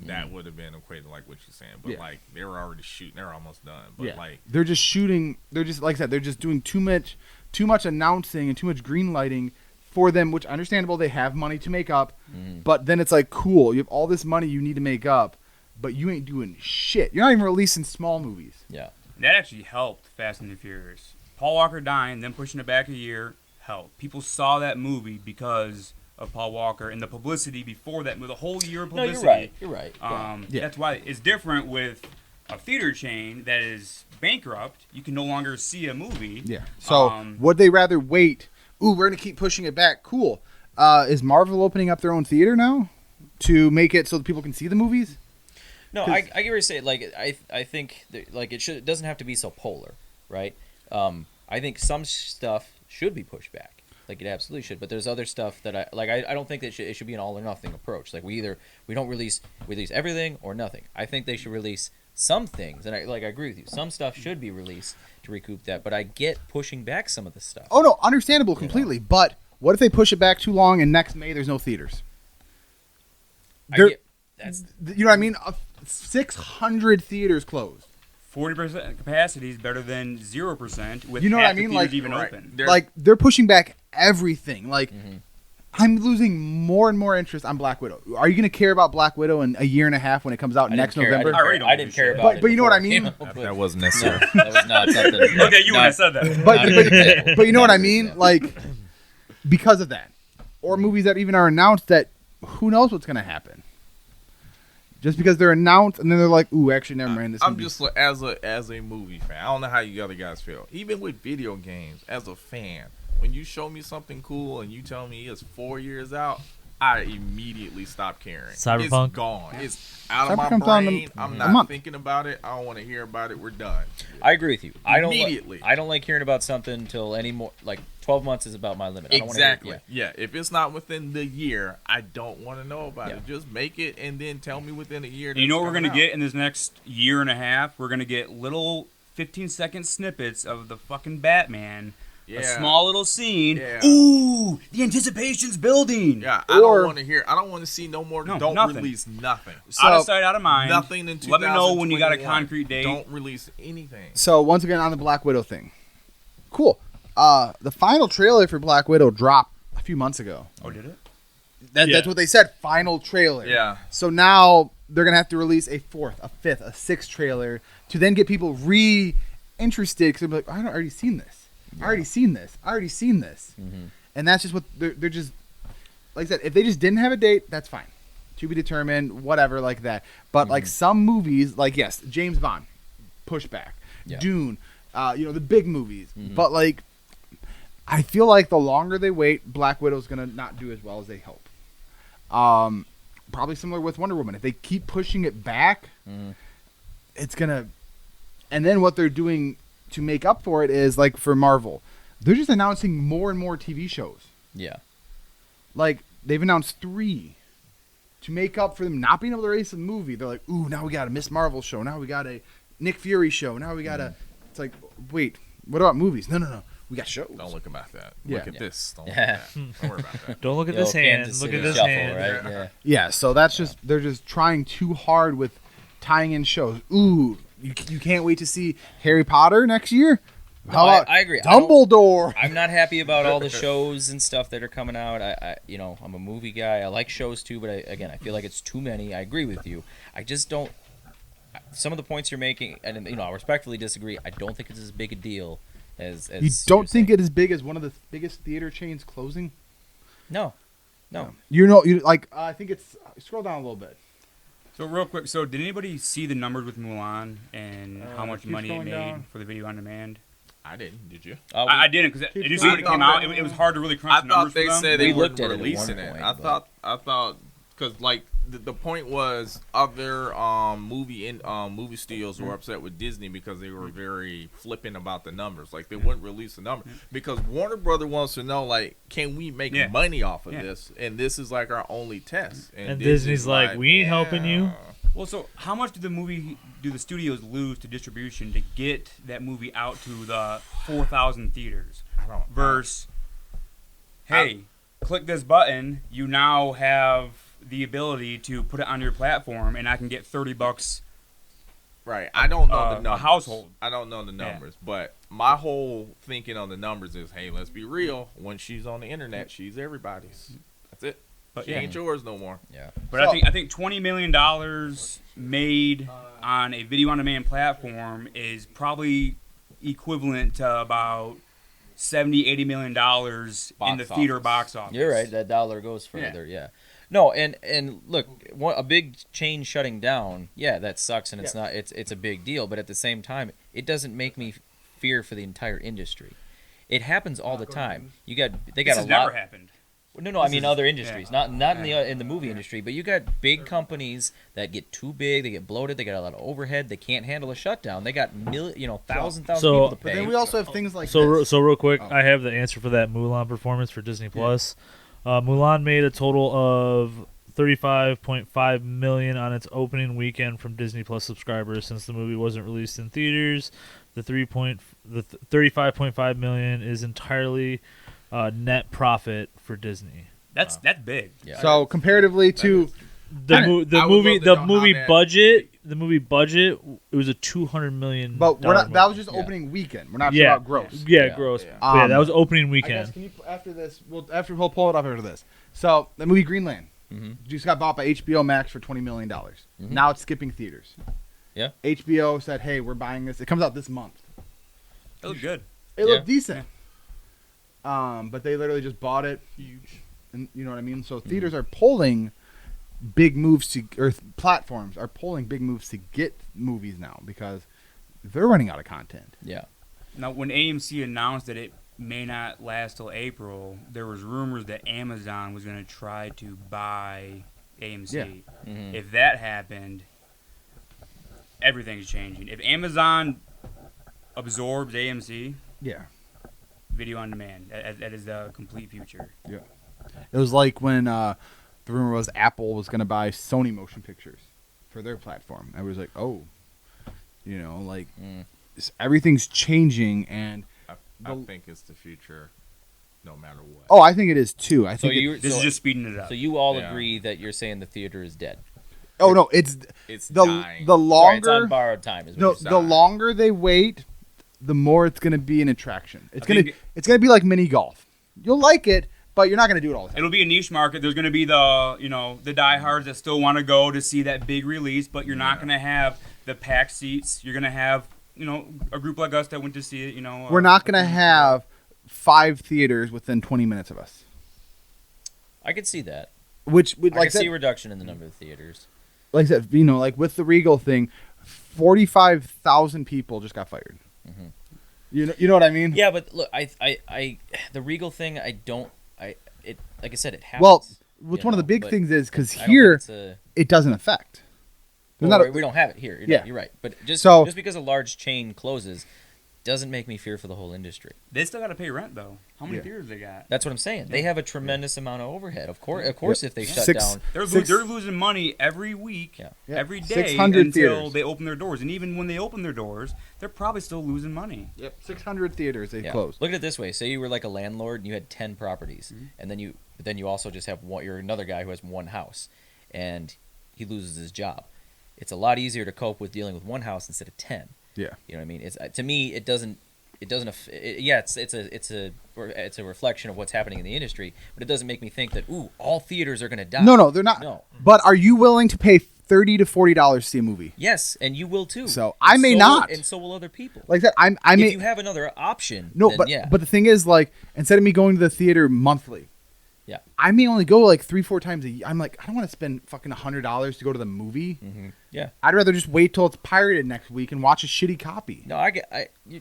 that would have been equated like what you're saying. But Yeah. like they were already shooting, they're almost done. But Yeah. like They're just shooting. They're just like I said. They're just doing too much announcing and too much green lighting for them, which understandable. They have money to make up, but then it's like cool. You have all this money you need to make up, but you ain't doing shit. You're not even releasing small movies. Yeah. That actually helped Fast and the Furious. Paul Walker dying, then pushing it back a year, helped. People saw that movie because of Paul Walker and the publicity before that, with a whole year of No, publicity. you're right. You're right. Yeah. That's why it's different with a theater chain that is bankrupt. You can no longer see a movie. Yeah. So would they rather wait? Ooh, we're gonna keep pushing it back. Cool. Is Marvel opening up their own theater now to make it so that people can see the movies? No, I get what you're saying. Like, I think that, like it doesn't have to be so polar, right? I think some stuff should be pushed back. Like it absolutely should, but there's other stuff that I don't think that it should be an all or nothing approach. Like we don't release everything or nothing. I think they should release some things, and I agree with you. Some stuff should be released to recoup that, but I get pushing back some of the stuff. Oh no, understandable completely. But what if they push it back too long and next May there's no theaters? That's You know what I mean? 600 theaters closed. 40% capacity is better than 0% with You know what half I mean? the Like- theaters even Right. open. They're pushing back everything. Like I'm losing more and more interest on Black Widow. Are you going to care about Black Widow in a year and a half when it comes out next November? I I didn't care about it. But you know what I before. mean? that wasn't necessary. No, that was not something. Okay, you when I not- said that. But you know what I mean? Yeah. Like because of that, or movies that even are announced that who knows what's going to happen. Just because they're announced and then they're like, "Ooh, actually, never mind." This I'm movie. just like, as a movie fan. I don't know how you other guys feel. Even with video games, as a fan, when you show me something cool and you tell me it's 4 years out, I immediately stop caring. Cyberpunk? It's gone. It's out of my Cyberpunk's on brain. a I'm month. not thinking about it. I don't want to hear about it. We're done. I agree with you. Immediately. I don't like hearing about something until any more. Like 12 months is about my limit. I don't wanna hear- Exactly. Yeah. If it's not within the year, I don't want to know about it. Just make it and then tell me within a year. You know what we're going going to get in this next year and a half? We're going to get little 15-second snippets of the fucking Batman. Yeah. A small little scene. Yeah. Ooh, the anticipation's building. Yeah, I Or- don't want to hear. I don't want to see no more. No, don't nothing. release nothing. Out of sight, out of mind. Nothing in 2021. Let me know when you got a concrete date. Don't release anything. So once again on the Black Widow thing. Cool. The final trailer for Black Widow dropped a few months ago. Oh, did it? That's what they said. Final trailer. Yeah. So now they're gonna have to release a fourth, a fifth, a sixth trailer to then get people interested because they're like, I already seen this. I already seen this. I already seen this. And that's just what they're just like I said. If they just didn't have a date, that's fine. To be determined, whatever, like that. But like some movies, like yes, James Bond, pushback, Yeah. Dune, the big movies. But like, I feel like the longer they wait, Black Widow's gonna not do as well as they hope. Probably similar with Wonder Woman. If they keep pushing it back, it's gonna. And then what they're doing to make up for it is like for Marvel, they're just announcing more and more TV shows. Yeah. Like they've announced 3 to make up for them not being able to release a movie. They're like, ooh, now we got a Miss Marvel show. Now we got a Nick Fury show. Now we got a. It's like, wait, what about movies? No. We got shows. Don't look about that. Yeah. Look at this. Don't, Yeah. look at that. Don't worry about that. Don't look at Yo, this hand. Kansas Look City at this Shuffle, hand. right? Yeah. Yeah, so that's just they're just trying too hard with tying in shows. Ooh, you can't wait to see Harry Potter next year. How No, about I agree. I don't- Dumbledore? I'm not happy about all the shows and stuff that are coming out. I'm a movie guy. I like shows too, but I feel like it's too many. I agree with you. I just don't. Some of the points you're making, and I respectfully disagree. I don't think it's as big a deal as You don't think it is big as one of the biggest theater chains closing? No. I think it's scroll down a little bit. So real quick, did anybody see the numbers with Mulan and how much keep money it scrolling made down. for the video on demand? I didn't. Did you? I didn't because Keep initially when it going. came out, it was hard to really crunch I the numbers thought they for them. said they We weren't looked at it at releasing one it. point, I but- thought because like the point was other movie studios were upset with Disney because they were very flippant about the numbers. Like they wouldn't release the number because Warner Brother wants to know like, can we make Yeah. money off of Yeah. this? And this is like our only test. And Disney's like, we ain't helping you. Well, so how much do the studios lose to distribution to get that movie out to the 4,000 theaters? I don't. Versus, hey, click this button, you now have the ability to put it on your platform, and I can get $30 Right. I don't know the a numbers. household. I don't know the Yeah. numbers, but my whole thinking on the numbers is, hey, let's be real. When she's on the internet, she's everybody's. That's it. But She yeah. ain't yours no more. Yeah. But I think $20 million made on a video on demand platform is probably equivalent to about $70-80 million in the Box theater office. box office. You're right. That dollar goes further. Yeah. No, and look, a big chain shutting down. Yeah, that sucks, and it's not. It's a big deal. But at the same time, it doesn't make me fear for the entire industry. It happens all the time. They got This a has lot. never happened. No, I mean other industries, not in the movie industry, but you got big companies that get too big, they get bloated, they got a lot of overhead, they can't handle a shutdown. They got thousand So- people to But pay. then we also have things like So this. real quick, Oh. I have the answer for that Mulan performance for Disney Plus. Mulan made a total of $35.5 million on its opening weekend from Disney Plus subscribers since the movie wasn't released in theaters. The $35.5 million is entirely net profit for Disney. That's big. Yeah. So comparatively to The I would movie love to know how movie that- budget it was a $200 million. but we're not, that was just Yeah. opening weekend. We're not talking Yeah. about gross. yeah, Yeah. gross. Yeah. But yeah, that was opening I weekend. guess, can you after this? We'll pull it up after this. So the movie Greenland just got bought by HBO Max for $20 million. Now it's skipping theaters. Yeah. HBO said, "Hey, we're buying this. It comes out this month. It looked good. It Yeah. looked decent." But they literally just bought it. Huge. And you know what I mean? So theaters are pulling big moves platforms are pulling big moves to get movies now because they're running out of content. Yeah. Now, when AMC announced that it may not last till April, there was rumors that Amazon was going to try to buy AMC. Yeah. Mhm. If that happened, everything's changing. If Amazon absorbs AMC, Yeah. video on demand, that is the complete future. It was like when the rumor was Apple was going to buy Sony Motion Pictures for their platform. I was like, oh, Mm. everything's changing, and I think it's the future, no matter what. oh, I think it is too. I So think. This is just speeding it up. So you all Yeah. agree that you're saying the theater is dead. oh no, it's It's the dying. the Sorry, it's longer on borrowed time. Is what no, you're saying. the longer they wait, the more it's going to be an attraction. It's I gonna think it's gonna be like mini golf. You'll like it, but you're not going to do it all the time. It'll be a niche market. There's going to be the diehards that still want to go to see that big release, but you're not going to have the packed seats. You're going to have, a group like us that went to see it, We're not going to have 5 theaters within 20 minutes of us. I could see that. Which would I like could see a that, reduction in the number of theaters. like I said, like with the Regal thing, 45,000 people just got fired. Mhm. You know what I mean? Yeah, but look, the Regal thing, like I said, it happens. Well, you what's one of the know, big but things is because I don't think here it's a- it doesn't affect. There's Well, not a- we don't have it here. Yeah. You're right. But just So- because a large chain closes doesn't make me fear for the whole industry. They still got to pay rent, though. How many Yeah. theaters they got? That's what I'm saying. They have a tremendous amount of overhead. Of course, if they shut Six- down, They're Six- losing money every week, Yeah. Yeah. every day 600 until theaters. they open their doors. And even when they open their doors, they're probably still losing money. Yep, 600 theaters they yeah. closed. Look at it this way: say you were like a landlord and you had 10 properties, Mm-hmm. and then you also just have one. You're another guy who has one house, and he loses his job. It's a lot easier to cope with dealing with one house instead of 10. Yeah. You know what I mean? It's to me, it doesn't. Yeah, it's a reflection of what's happening in the industry, but it doesn't make me think that all theaters are going to die. No, they're not. No. But are you willing to pay $30 to $40 to see a movie? Yes, and you will too. So, I And may so will- not. and so will other people. Like that, I if may you have another option, no, then but yeah. but the thing is, like, instead of me going to the theater monthly, Yeah. I may only go like 3-4 times a year. I'm like, I don't want to spend fucking $100 to go to the movie. Yeah. I'd rather just wait till it's pirated next week and watch a shitty copy. No,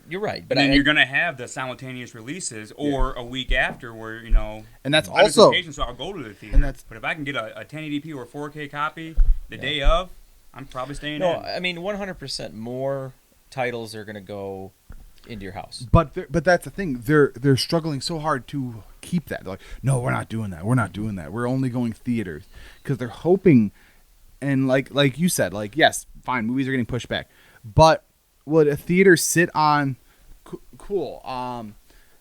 you're right, but But then I, you're going to have the simultaneous releases or a week after where, And that's I have some also patience, so I'll go to the theater. And that's- but if I can get a 1080p or 4K copy the day of, I'm probably staying no, in. I mean 100% more titles are going to go into your house. but that's the thing. They're struggling so hard to keep that. They're like, no, we're not doing that. We're not doing that. We're only going theaters because they're hoping. And like you said, like, yes, fine, movies are getting pushed back, but would a theater sit on? Cool.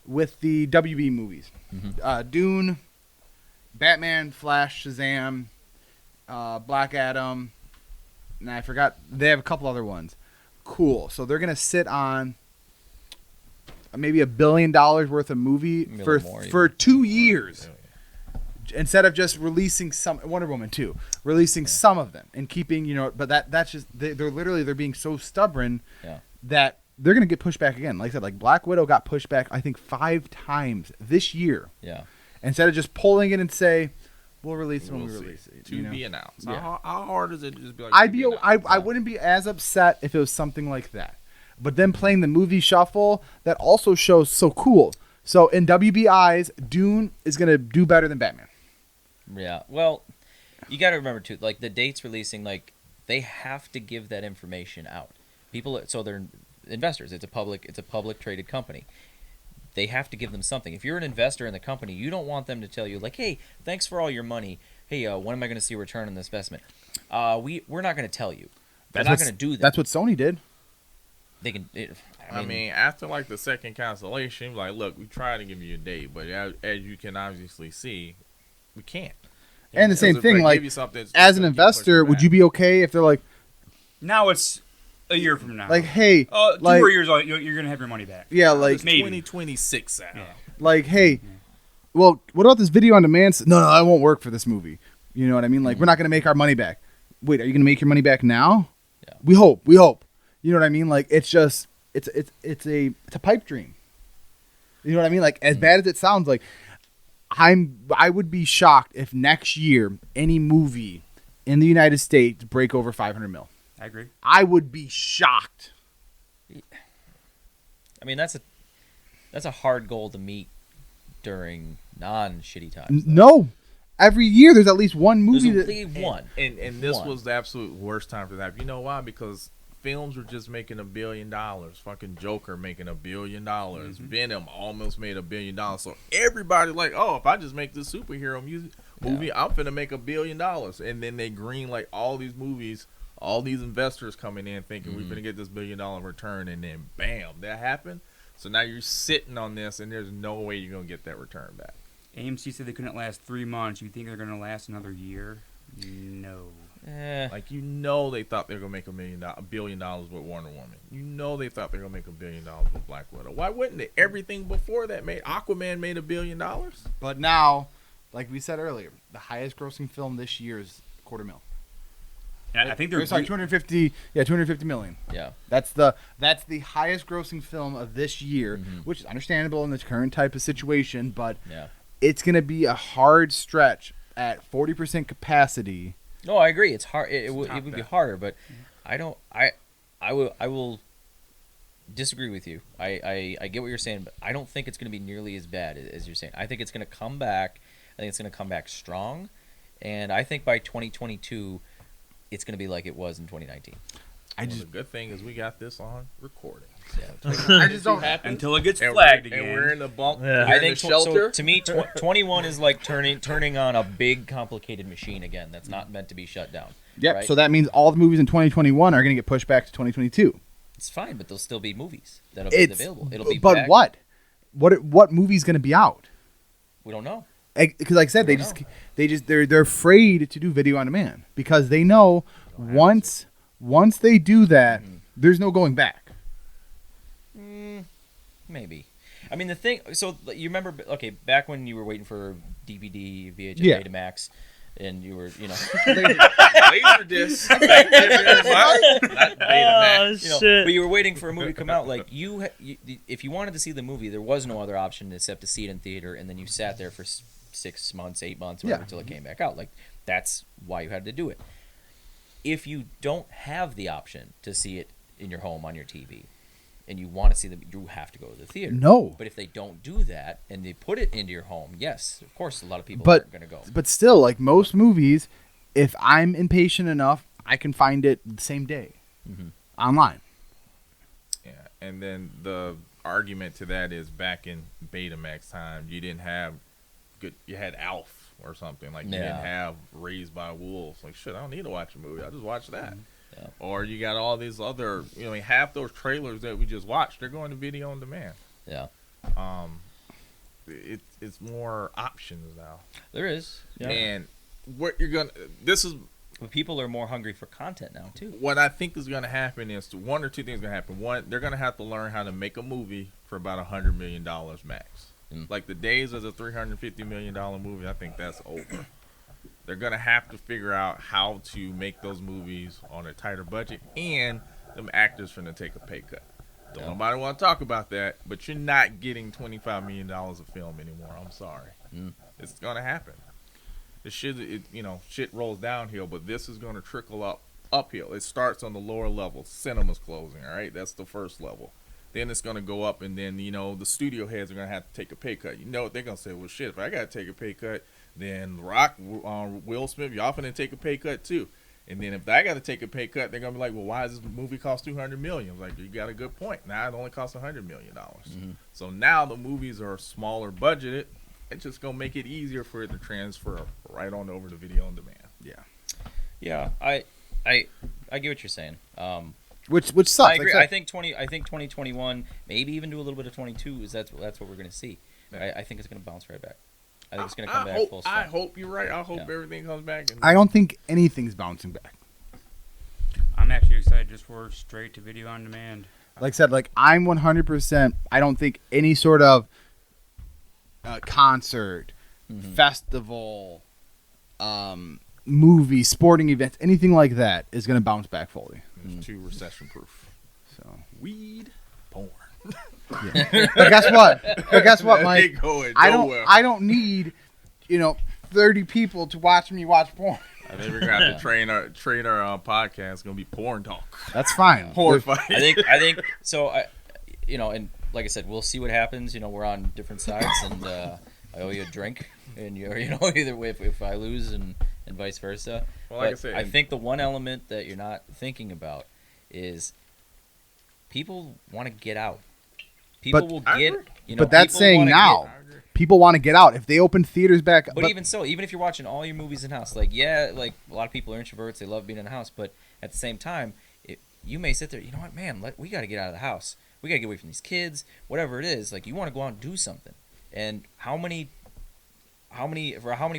With the WB movies, Dune, Batman, Flash, Shazam, Black Adam, and I forgot they have a couple other ones. Cool. So they're gonna sit on maybe $1 billion worth of movie Maybe a for little more for 2 years, instead of just releasing some Wonder Woman 2, releasing some of them and keeping But that's just they're being so stubborn Yeah. that they're gonna get pushed back again. Like I said, like Black Widow got pushed back I think 5 times this year. Yeah. Instead of just pulling it and say, we'll release it when we We'll see. release it. To be announced. Yeah. How hard is it to just be like? I'd to be be announced? I wouldn't be as upset if it was something like that. But then playing the movie shuffle, that also shows so cool. So in WBI's, Dune is gonna do better than Batman. Yeah. Well, you got to remember too, like the dates releasing, like they have to give that information out. People, so they're investors. It's a public traded company. They have to give them something. If you're an investor in the company, you don't want them to tell you like, "Hey, thanks for all your money. Hey, when am I going to see a return on this investment?" We're not going to tell you. They're not going to do that. That's what Sony did. They can. I mean, after like the second cancellation, like, look, we tried to give you a date, but as you can obviously see, we can't. And the Because same if thing, they like, give you something, it's as an gonna keep pushing investor, would back. you be okay if they're like, Now it's a year from now. hey, 2 like, more years, you're gonna have your money back. yeah, like, It's Maybe. 2026 out. Yeah. like, hey, well, what about this video on demand? No, that won't work for this movie. You know what I mean? Like, we're not gonna make our money back. Wait, are you gonna make your money back now? Yeah. We hope. You know what I mean? Like, it's just, it's a pipe dream. You know what I mean? Like, as bad as it sounds, like, I would be shocked if next year any movie in the United States break over 500 mil. I agree. I would be shocked. I mean, that's a hard goal to meet during non-shitty times. though. No, every year there's at least one There's movie that. only one. And this One. was the absolute worst time for that. You know why? Because films were just making $1 billion. Fucking Joker making $1 billion. Venom almost made $1 billion. So everybody's like, oh, if I just make this superhero movie, I'm finna make $1 billion. And then they green like all these movies, all these investors coming in thinking we're gonna get this $1 billion return, and then bam, that happened. So now you're sitting on this, and there's no way you're gonna get that return back. AMC said they couldn't last 3 months. You think they're gonna last another year? No. Like they thought they were gonna make $1 billion with Wonder Woman. They thought they were gonna make $1 billion with Black Widow. Why wouldn't they? Everything before that made Aquaman made $1 billion. But now, like we said earlier, the highest grossing film this year is $250 million. And I think they're sorry, 250. Yeah, 250 million. Yeah. That's the highest grossing film of this year, which is understandable in the current type of situation. But Yeah. it's gonna be a hard stretch at 40% capacity. No, I agree. It's hard. It would top be that. harder, but I will disagree with you. I get what you're saying, but I don't think it's going to be nearly as bad as you're saying. I think it's going to come back. I think it's going to come back strong, and I think by 2022, it's going to be like it was in 2019. The good thing is we got this on recording. Yeah. I just don't. until it gets And flagged we're, again. and we're in the bunk. Yeah. We're I in think the shelter. so. To me, 21 is like turning on a big complicated machine again. That's not meant to be shut down. Yep. right? So that means all the movies in 2021 are gonna get pushed back to 2022. It's fine, but there'll still be movies that'll be It's available. It'll be But back. what movie's gonna be out? We don't know. Because like I said, We they don't just they're afraid to do video on demand because they know once they do that, there's no going back. Maybe. I mean, the thing. So you remember? Okay, back when you were waiting for DVD, VHS, Yeah. Betamax, and you were, Laserdisc. Thank you very much. Not Betamax. you know, Shit. but you were waiting for a movie to come out. Like if you wanted to see the movie, there was no other option except to see it in theater, and then you sat there for 6 months, 8 months, whatever, Yeah. until it came back out. Like that's why you had to do it. If you don't have the option to see it in your home on your TV, and you want to see them, you have to go to the theater. No. But if they don't do that and they put it into your home, yes, of course, a lot of people But- aren't going to go. But still, like most movies, if I'm impatient enough, I can find it the same day online. Yeah, and then the argument to that is back in Betamax time, you didn't have good. You had Alf or something like you Yeah. didn't have Raised by Wolves. Like shit, I don't need to watch a movie. I just watch that. Yeah. Or you got all these other, half those trailers that we just watched, they're going to video on demand. Yeah, It's more options now. there is. Yeah. And what you're gonna, this is But people are more hungry for content now too. What I think is going to happen is one or two things going to happen. One, they're going to have to learn how to make a movie for about $100 million max. Like the days of the $350 million movie, I think that's over. They're going to have to figure out how to make those movies on a tighter budget, and them actors finna take a pay cut. Don't nobody want to talk about that, but you're not getting $25 million of film anymore. I'm sorry. It's going to happen. Shit rolls downhill, but this is going to trickle uphill. It starts on the lower level. Cinema's closing, all right? That's the first level. Then it's going to go up, and then, the studio heads are going to have to take a pay cut. You know what they're going to say? Well, shit, if I got to take a pay cut, then Rock, Will Smith, y'all finna take a pay cut too. And then if I got to take a pay cut, they're going to be like, well, why does this movie cost $200 million? I'm like, you got a good point. Now it only costs $100 million. So now the movies are smaller budgeted. It's just going to make it easier for it to transfer right on over to video on demand. Yeah, I get what you're saying. Which sucks. I agree. Like I I said, think 2021, maybe even do a little bit of 22. That's what we're going to see. I think it's going to bounce right back. I think it's going to come back full I strength. hope you're right. I hope everything comes back. I don't think anything's bouncing back. I'm actually excited just for straight to video on demand. Like I said, I'm 100%. I don't think any sort of concert, festival, movie, sporting events, anything like that is going to bounce back fully. It's too recession proof. So, Weed, porn. but guess what, Mike? Ain't going I nowhere. don't need 30 people to watch me watch porn. I think we're gonna have to train our podcast. It's gonna be porn talk. That's fine. Porn fight. I think so. And like I said, we'll see what happens. We're on different sides, and I owe you a drink, and you're either way if I lose and vice versa. Well, like But I said, I think the one element that you're not thinking about is people want to get out. People But- will I get. agree. But that's people saying wanna now. I agree. People want to get out. If they open theaters back, But even so, even if you're watching all your movies in house, like a lot of people are introverts, they love being in the house, but at the same time, you may sit there, you know what, man, we got to get out of the house. We got to get away from these kids, whatever it is. Like, you want to go out and do something. And how many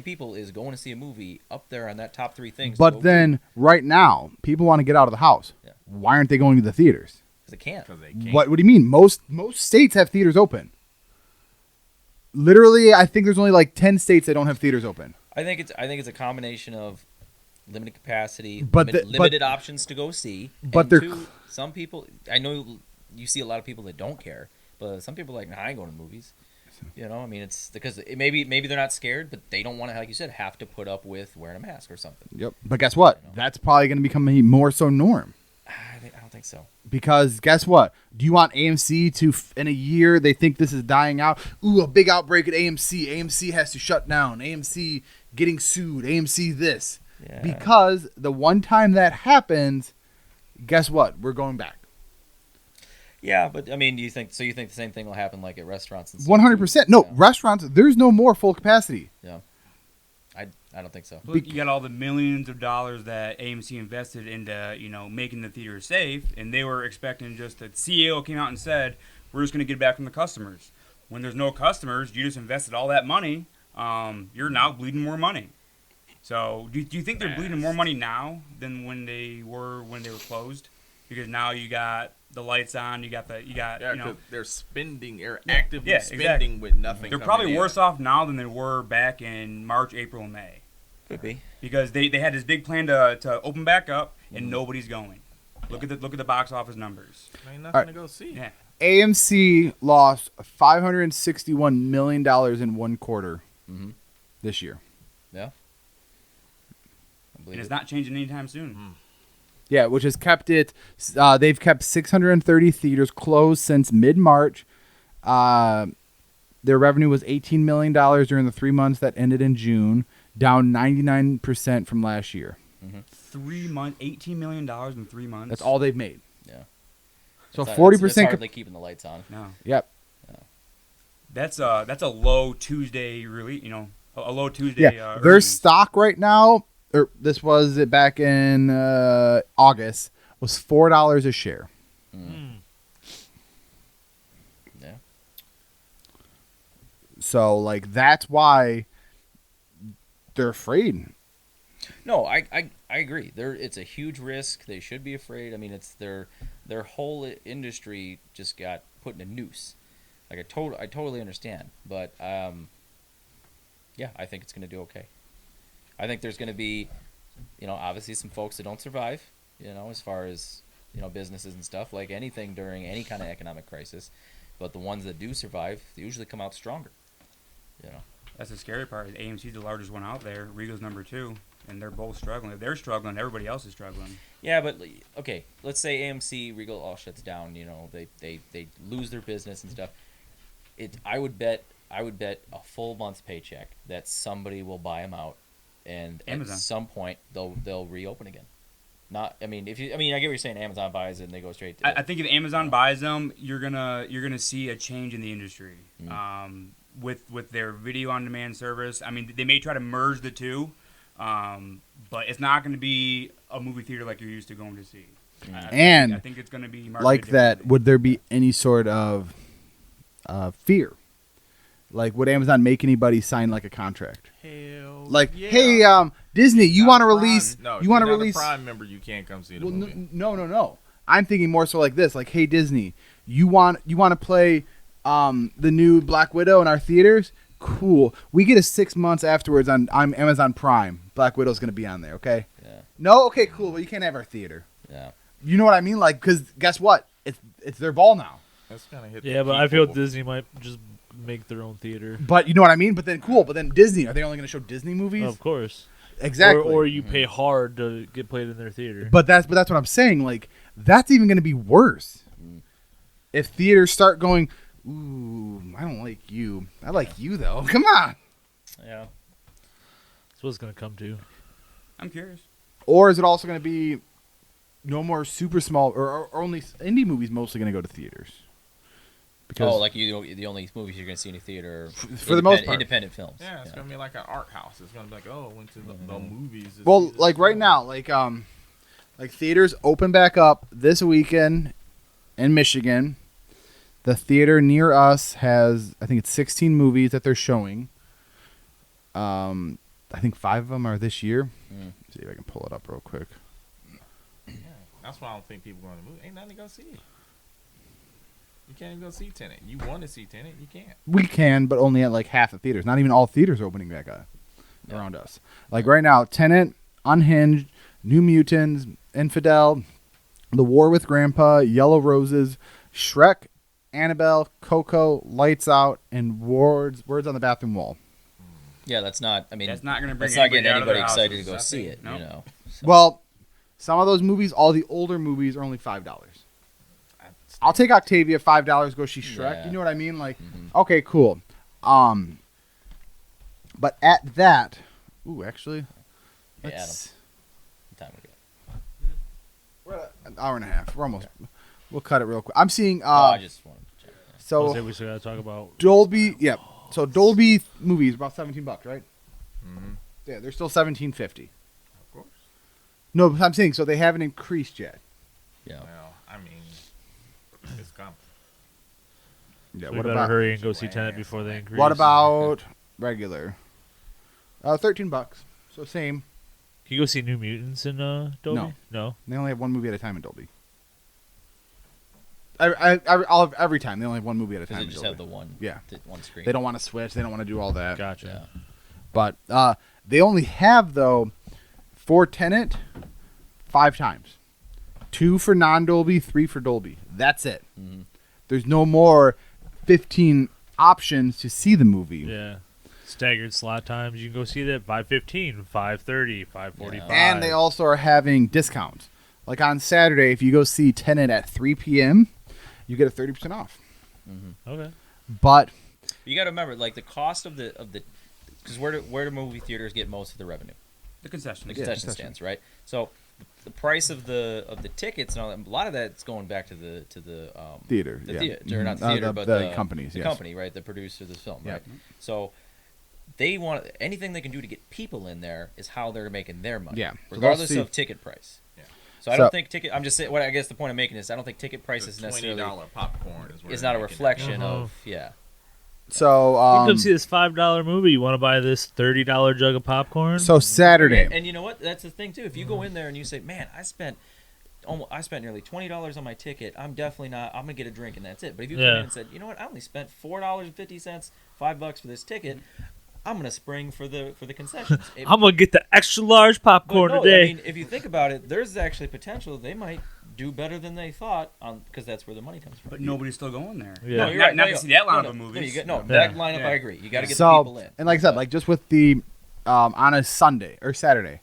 people is going to see a movie up there on that top 3 things? but then right now, people want to get out of the house. Yeah. Why aren't they going to the theaters? Because they can't. Because they can't. What do you mean? Most states have theaters open. Literally, I think there's only 10 states that don't have theaters open. I think it's a combination of limited capacity, But limited options to go see. but and they're- two, some people. I know you see a lot of people that don't care, but some people are like, nah, I ain't going to movies. I mean, it's because maybe they're not scared, but they don't want to, like you said, have to put up with wearing a mask or something. Yep. But guess what? That's probably going to become a more so norm. I don't think so. Because guess what? Do you want AMC to, in a year, they think this is dying out? Ooh, a big outbreak at AMC. AMC has to shut down. AMC getting sued. AMC this. Yeah. Because the one time that happens, guess what? We're going back. Yeah, but I mean, do you think the same thing will happen like at restaurants and stuff? 100%. No, restaurants, there's no more full capacity. Yeah. I don't think so. Look, you got all the millions of dollars that AMC invested into, making the theater safe, and they were expecting just the CEO came out and said, we're just going to get it back from the customers. When there's no customers, you just invested all that money. You're now bleeding more money. So, do you think they're bleeding more money now than when they were closed? Because now you got the lights on, you got because they're spending, they're Yeah, actively yeah, spending exactly. with nothing. they're coming probably in. worse off now than they were back in March, April, and May. Could be. Because they had this big plan to open back up, and nobody's going. Look at the box office numbers. Ain't nothing All right. to go see. Yeah. AMC lost $561 million in one quarter Mhm. this year. Yeah. I believe And it's it. not changing anytime soon. Yeah, which has kept it. They've kept 630 theaters closed since mid-March. Their revenue was $18 million during the 3 months that ended in June, down 99% from last year. 3 months, $18 million in 3 months. That's all they've made. Yeah. So It's 40%. hardly keeping the lights on. No, Yep. that's a low Tuesday release. A low Tuesday. Yeah. Their earnings. stock right now, or this was it back in August, was $4 a share. Yeah. So that's why they're afraid. No, I agree. It's a huge risk. They should be afraid. I mean, it's their whole industry just got put in a noose. Like I totally understand, but yeah, I think it's going to do okay. I think there's going to be, obviously some folks that don't survive, as far as businesses and stuff, like anything during any kind of economic crisis. But the ones that do survive, they usually come out stronger. That's the scary part. AMC's the largest one out there. Regal's number 2, and they're both struggling. If they're struggling, everybody else is struggling. Yeah, but okay, let's say AMC, Regal all shuts down. They lose their business and stuff. I would bet a full month's paycheck that somebody will buy them out, and Amazon. At some point they'll reopen again. I get what you're saying. Amazon buys it and they go straight to. I think if Amazon buys them, you're gonna see a change in the industry. With their video on demand service. I mean, they may try to merge the two, but it's not going to be a movie theater like you're used to going to see. I think it's going to be marketed like that. differently. Would there be any sort of fear? Like, would Amazon make anybody sign like a contract? Hell Like, yeah. hey, Disney, you want to Prime- release? No, you want to if you're not a release? Prime member, you can't come see the Well, movie. no. I'm thinking more so like this. Like, hey, Disney, you want to play the new Black Widow in our theaters? Cool. We get a 6 months afterwards on Amazon Prime. Black Widow's gonna be on there. Okay. Yeah. No. Okay. Cool. But you can't have our theater. Yeah. You know what I mean? Like, because guess what? It's their ball now. That's gonna hit. Yeah, the but I feel people. Disney might just make their own theater. But you know what I mean? But then cool. But then Disney, are they only gonna show Disney movies? Of course. Exactly. Or you pay hard to get played in their theater. But that's what I'm saying. Like, that's even gonna be worse. If theaters start going, ooh, I don't like you. I like you though. Come on. Yeah. That's what it's going to come to. I'm curious. Or is it also going to be no more super small or only indie movies mostly going to go to theaters? Because Like the only movies you're going to see in a theater For the most part. independent films. Yeah, it's gonna be like an art house. It's gonna be like, oh, went to the movies. to well, see this like right movie. now, like theaters open back up this weekend in Michigan. The theater near us has, I think it's 16 movies that they're showing. I think 5 of them are this year. Let's see if I can pull it up real quick. Yeah, that's why I don't think people going to the movie. Ain't nothing to go see. You can't even go see Tenet. You want to see Tenet, you can't. We can, but only at like half the theaters. Not even all theaters are opening back up around us. Like right now, Tenet, Unhinged, New Mutants, Infidel, The War with Grandpa, Yellow Roses, Shrek, Annabelle, Coco, Lights Out, and Words on the Bathroom Wall. Yeah, that's not. I mean, That's not going to bring that's not getting out of their anybody excited to houses. go Nothing. see it. Nope. So. Well, some of those movies, all the older movies, are only $5. I'll take Octavia, $5, go see Shrek. Yeah. You know what I mean? Like, okay, cool. But at that, actually, Hey, let's. Time we go. We're at an hour and a half. We're almost. We'll cut it real quick. I'm seeing. I just wanted to check. So we still got to talk about. Dolby. Yep. So Dolby movies about $17, right? Mm-hmm. Yeah, they're still $17.50. Of course. No, but I'm saying so they haven't increased yet. Yeah. Well, I mean, it's coming. Yeah. So we better hurry and go see Tenet before they increase. What about regular? $13. So same. Can you go see New Mutants in Dolby? No. They only have one movie at a time in Dolby. Every time they only have one movie at a Because time. they in just Dolby. have the one. Yeah. One screen. They don't want to switch. They don't want to do all that. Gotcha. Yeah. But they only have though for Tenet 5 times, 2 for non-Dolby, 3 for Dolby. That's it. Mhm. There's no more 15 options to see the movie. Yeah. Staggered slot times. You can go see that 5:15, 5:30, 5:45. And they also are having discounts. Like on Saturday, if you go see Tenet at 3 p.m., you get a 30% off. Okay. But You got to remember, like the cost of the because where do movie theaters get most of the revenue? The concession. The Yeah, concession concession. stands, right? So the price of the tickets and all that, a lot of that's going back to the theater, the yeah. theater, or not Mhm. the theater, the- but the companies, the yes. company, right? The producer of the film, Yeah. right? So they want anything they can do to get people in there is how they're making their money, Yeah. So they'll regardless see- of ticket price. Yeah. So I don't think ticket. I'm just saying. What I guess the point I'm making is I don't think ticket price is The necessarily $20 popcorn is where is they're not a making reflection Uh-huh. of yeah. So You come see this $5 movie. You want to buy this $30 jug of popcorn? so Saturday. And you know what? That's the thing too. If you go in there and you say, "Man, I spent nearly $20 on my ticket. I'm definitely not. I'm gonna get a drink and that's it." But if you come in and said, "You know what? I only spent $4.50, $5 for this ticket. I'm gonna spring for the concessions." I'm gonna get the extra large popcorn today. I mean, if you think about it, there's actually potential they might do better than they thought because that's where the money comes from. But nobody's still going there. Yeah. No, Not, you're right. not No, to see that lineup of No, movies. that lineup, I agree. You got to get the people in. And like I said, like just with the on a Sunday or Saturday,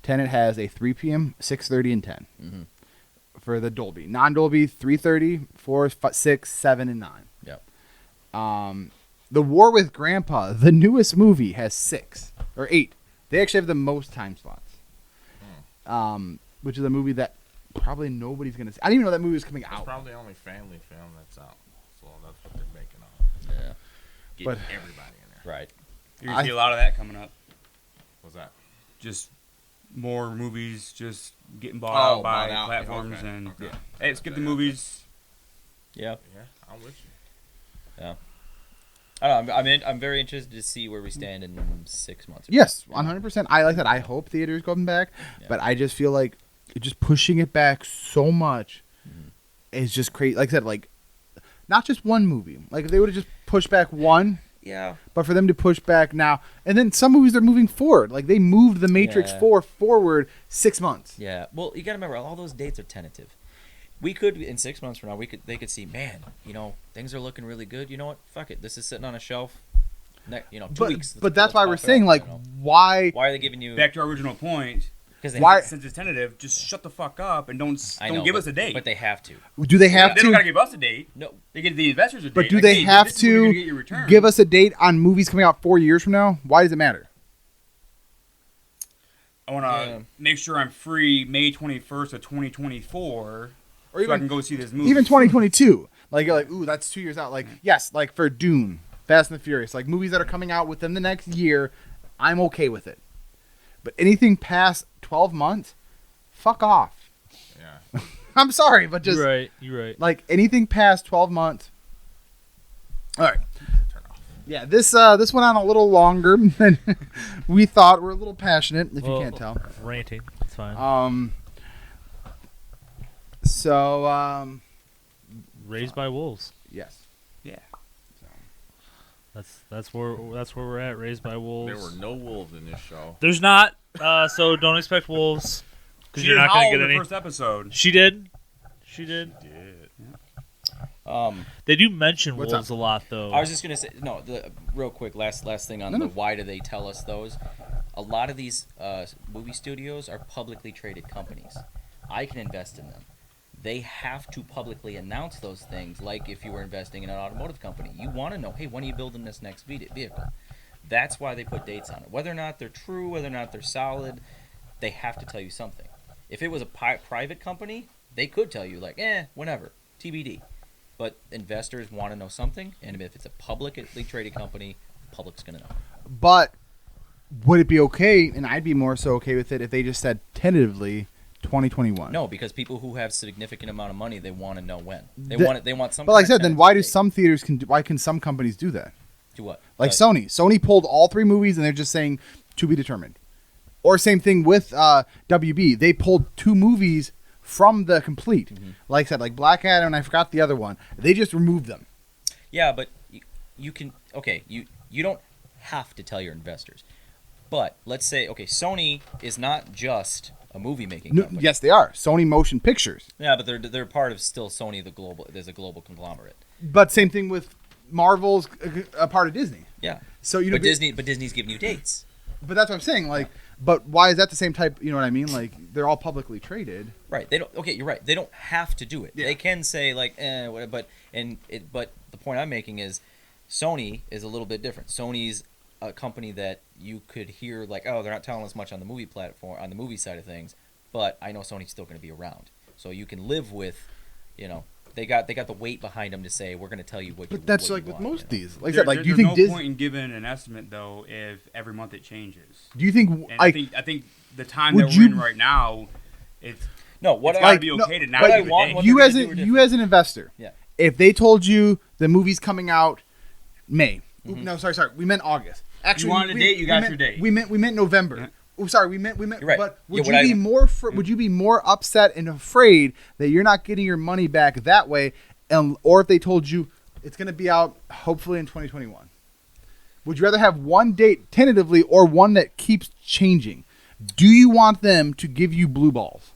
Tenet has a 3 p.m., 6:30, and 10 for the Dolby. Non-Dolby 3:30, 4, 6, 7, and 9. Yep. The War with Grandpa, the newest movie, has 6 or 8. They actually have the most time slots. Which is a movie that probably nobody's gonna see. I didn't even know that movie was coming It's out. probably the only family film that's out. So that's what they're making on. Yeah. Getting But- everybody in there. Right. You're going to see a lot of that coming up. What's that? Just more movies just getting bought Oh, out by bought out. platforms. Okay. And Okay. hey, skip the movies. Yeah. Yeah, I'm with you. I don't know. I'm very interested to see where we stand in 6 months. Yes, 100%. I like that. I hope theaters coming back, Yeah. but I just feel like just pushing it back so much is just crazy. Like I said, like not just one movie. Like if they would have just pushed back one, Yeah. but for them to push back now, and then some movies are moving forward. Like they moved The Matrix Yeah. 4 forward 6 months. Yeah. Well, you got to remember all those dates are tentative. We could in 6 months from now they could see, man, things are looking really good. You know what? Fuck it. This is sitting on a shelf. 2 But weeks. but that's why let's we're pop it saying up, like Why why are they giving you? Back to our original point. Because why- Since it's tentative, just shut the fuck up and don't I know, give but- us a date. But they have to. do they have they don't gotta to give us a date. No. They give the investors a date. but do Like, they hey, have this is when you're gonna to get your return. give us a date on movies coming out 4 years from now? Why does it matter? I want to make sure I'm free May 21st of 2024, Or so I even can go see this movie. even 2022. Like you're like, ooh, that's 2 years out. Like yes, like for Dune, Fast and the Furious, like movies that are coming out within the next year, I'm okay with it. But anything past 12 months, fuck off. Yeah. I'm sorry, but just You're right. You're right. like anything past 12 months. All right. Turn off. Yeah, this went on a little longer than we thought. We're a little passionate, if Well, you can't tell. Ranting. It's fine. So Raised by Wolves. yes. Yeah. That's where we're at. Raised by Wolves. There were no wolves in this show. There's not. So don't expect wolves. Because She you're did not gonna howl get in the any. first episode. She did. She did. Um, They do mention What's wolves up? a lot, though. I was just gonna say real quick. Last thing on No, the no. why do they tell us those? A lot of these movie studios are publicly traded companies. I can invest in them. They have to publicly announce those things. Like if you were investing in an automotive company, you want to know, hey, when are you building this next vehicle? That's why they put dates on it. Whether or not they're true, whether or not they're solid, they have to tell you something. If it was a private company, they could tell you like, whenever, TBD. But investors want to know something, and if it's a publicly traded company, the public's gonna know. But would it be okay, and I'd be more so okay with it, if they just said tentatively 2021? No, because people who have significant amount of money, they want to know when. They The- want it. They want some. But like I kind of said, then why do tentative date. some theaters why can some companies do that? Do what? Like But- Sony. Sony pulled all 3 movies and they're just saying to be determined. Or same thing with WB. They pulled 2 movies from the complete. Like I said, like Black Adam and I forgot the other one. They just removed them. Yeah, but you can. Okay, you don't have to tell your investors. But let's say, okay, Sony is not just a movie making No, company. yes, they are. Sony Motion Pictures. Yeah, but they're part of still Sony, the global. There's a global conglomerate. But same thing with Marvel's a part of Disney. Yeah. So you know, But Disney's giving you dates. But that's what I'm saying. Like, but why is that the same type? You know what I mean? Like, they're all publicly traded. Right. They don't. Okay, you're right. They don't have to do it. Yeah. They can say like, whatever. But the point I'm making is, Sony is a little bit different. Sony's a company that you could hear like, oh, they're not telling us much on the movie platform, on the movie side of things, but I know Sony's still going to be around, so you can live with, they got the weight behind them to say we're going to tell you what. But that's what like you with want, most you know? these. Like I said, like, do you there's think no Disney? point in giving an estimate though if every month it changes? Do you think? And Like, I think the time Would that we're you- in right now, it's No, what it's I gotta be okay to not but give a want- date. what you they're as gonna do a are you as an investor, Yeah. if they told you the movie's coming out May, No, sorry. We meant August. Actually, wanted a date, you got meant, your date. We meant November. Yeah. Oh, sorry, we meant. You're right. But Yeah, would what you be I- more? Would you be more upset and afraid that you're not getting your money back that way, or if they told you it's going to be out hopefully in 2021? Would you rather have one date tentatively or one that keeps changing? Do you want them to give you blue balls?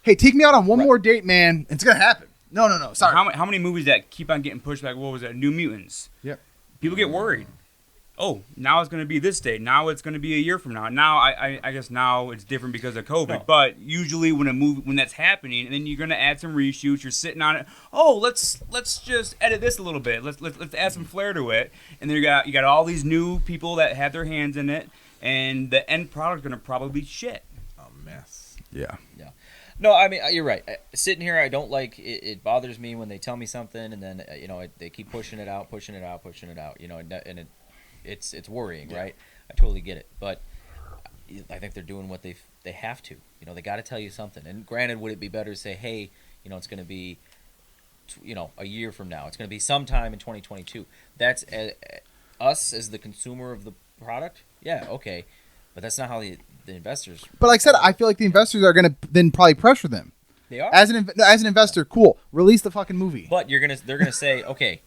Hey, take me out on one Right. more date, man. It's going to happen. No. Sorry. How many movies that keep on getting pushed back? What was that? New Mutants. Yep. People get worried. Oh, now it's going to be this date. Now it's going to be a year from now. Now I guess now it's different because of COVID. No. But usually when that's happening, and then you're going to add some reshoots. You're sitting on it. Oh, let's just edit this a little bit. Let's add some flair to it. And then you got all these new people that have their hands in it, and the end product's going to probably be shit. A mess. Yeah. No, I mean you're right. Sitting here, I don't like it. It bothers me when they tell me something, and then they keep pushing it out. And it's worrying, right? I totally get it, but I think they're doing what they have to. They got to tell you something. And granted, would it be better to say, hey, it's going to be, a year from now. It's going to be sometime in 2022. That's us as the consumer of the product. Yeah, okay, but that's not how the investors. But like I said, I feel like the investors are going to then probably pressure them. They are. As an investor, cool. Release the fucking movie. But they're gonna say, okay,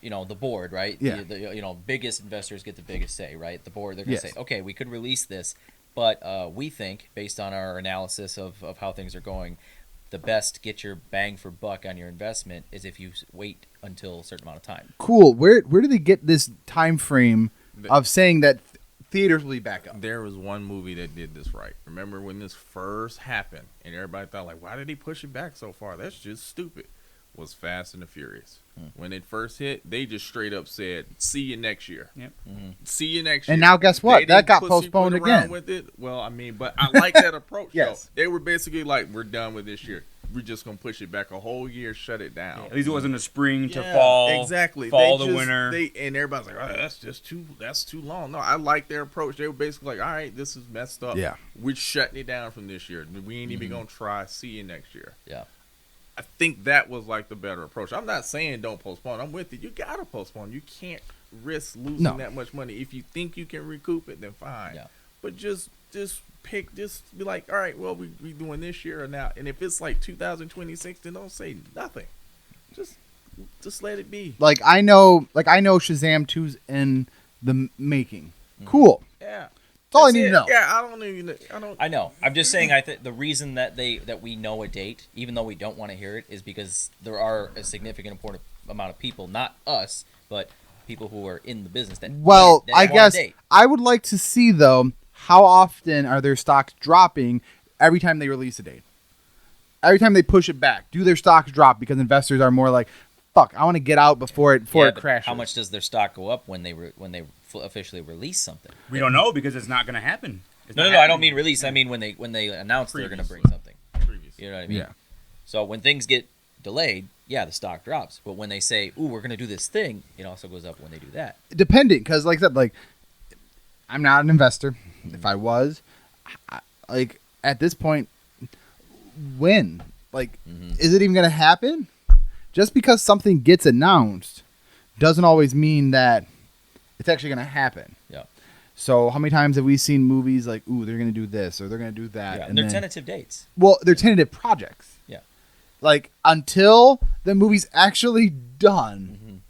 the board, right? Yeah. The biggest investors get the biggest say, right? The board, they're gonna Yes. say, okay, we could release this, but we think, based on our analysis of how things are going, the best get your bang for buck on your investment is if you wait until a certain amount of time. Cool. Where do they get this time frame of saying that theaters will be back up? There was one movie that did this right. Remember when this first happened, and everybody thought like, "Why did he push it back so far? That's just stupid." Was Fast and the Furious. When it first hit, they just straight up said, "See you next year." Yep. See you next year. And now guess what? They That didn't got pussyfoot postponed around again. With it. Well, I mean, but I like that approach. Yes. Though. They were basically like, "We're done with this year. We're just gonna push it back a whole year, shut it down." At least it wasn't a spring to Yeah, fall. exactly. Fall They to just- winter. And everybody's like, "Oh, that's too long." No, I like their approach. They were basically like, "All right, this is messed up. Yeah. We're shutting it down from this year. We ain't even gonna try. See you next year." Yeah. I think that was like the better approach. I'm not saying don't postpone. I'm with you. You gotta postpone. You can't risk losing No. that much money. If you think you can recoup it, then fine. Yeah. But just be like, all right, well, we doing this year or now. And if it's like 2026, then don't say nothing. Just let it be. Like I know Shazam 2's in the making. Cool. Yeah. That's all I That's need to it. know. Yeah, I don't. I know. I'm just saying. I think the reason that we know a date, even though we don't want to hear it, is because there are a significant important amount of people, not us, but people who are in the business that. Well, that I want a guess date. I would like to see though how often are their stocks dropping every time they release a date. Every time they push it back, do their stocks drop because investors are more like, "Fuck, I want to get out before it but crashes." How much does their stock go up when they officially release something? We don't know because it's not going to happen. It's No, not I don't happening. mean release. I mean when they announce they're going to bring Previously. something. Previously. You know what I mean? Yeah. So when things get delayed, yeah, the stock drops. But when they say, "Ooh, we're going to do this thing," it also goes up when they do that. Depending, because like I said, like I'm not an investor. If I was, like at this point, when like is it even going to happen? Just because something gets announced doesn't always mean that it's actually going to happen. Yeah. So how many times have we seen movies like, ooh, they're going to do this or they're going to do that? Yeah, and they're then- tentative dates. Well, they're tentative projects. Yeah. Like until the movie's actually done,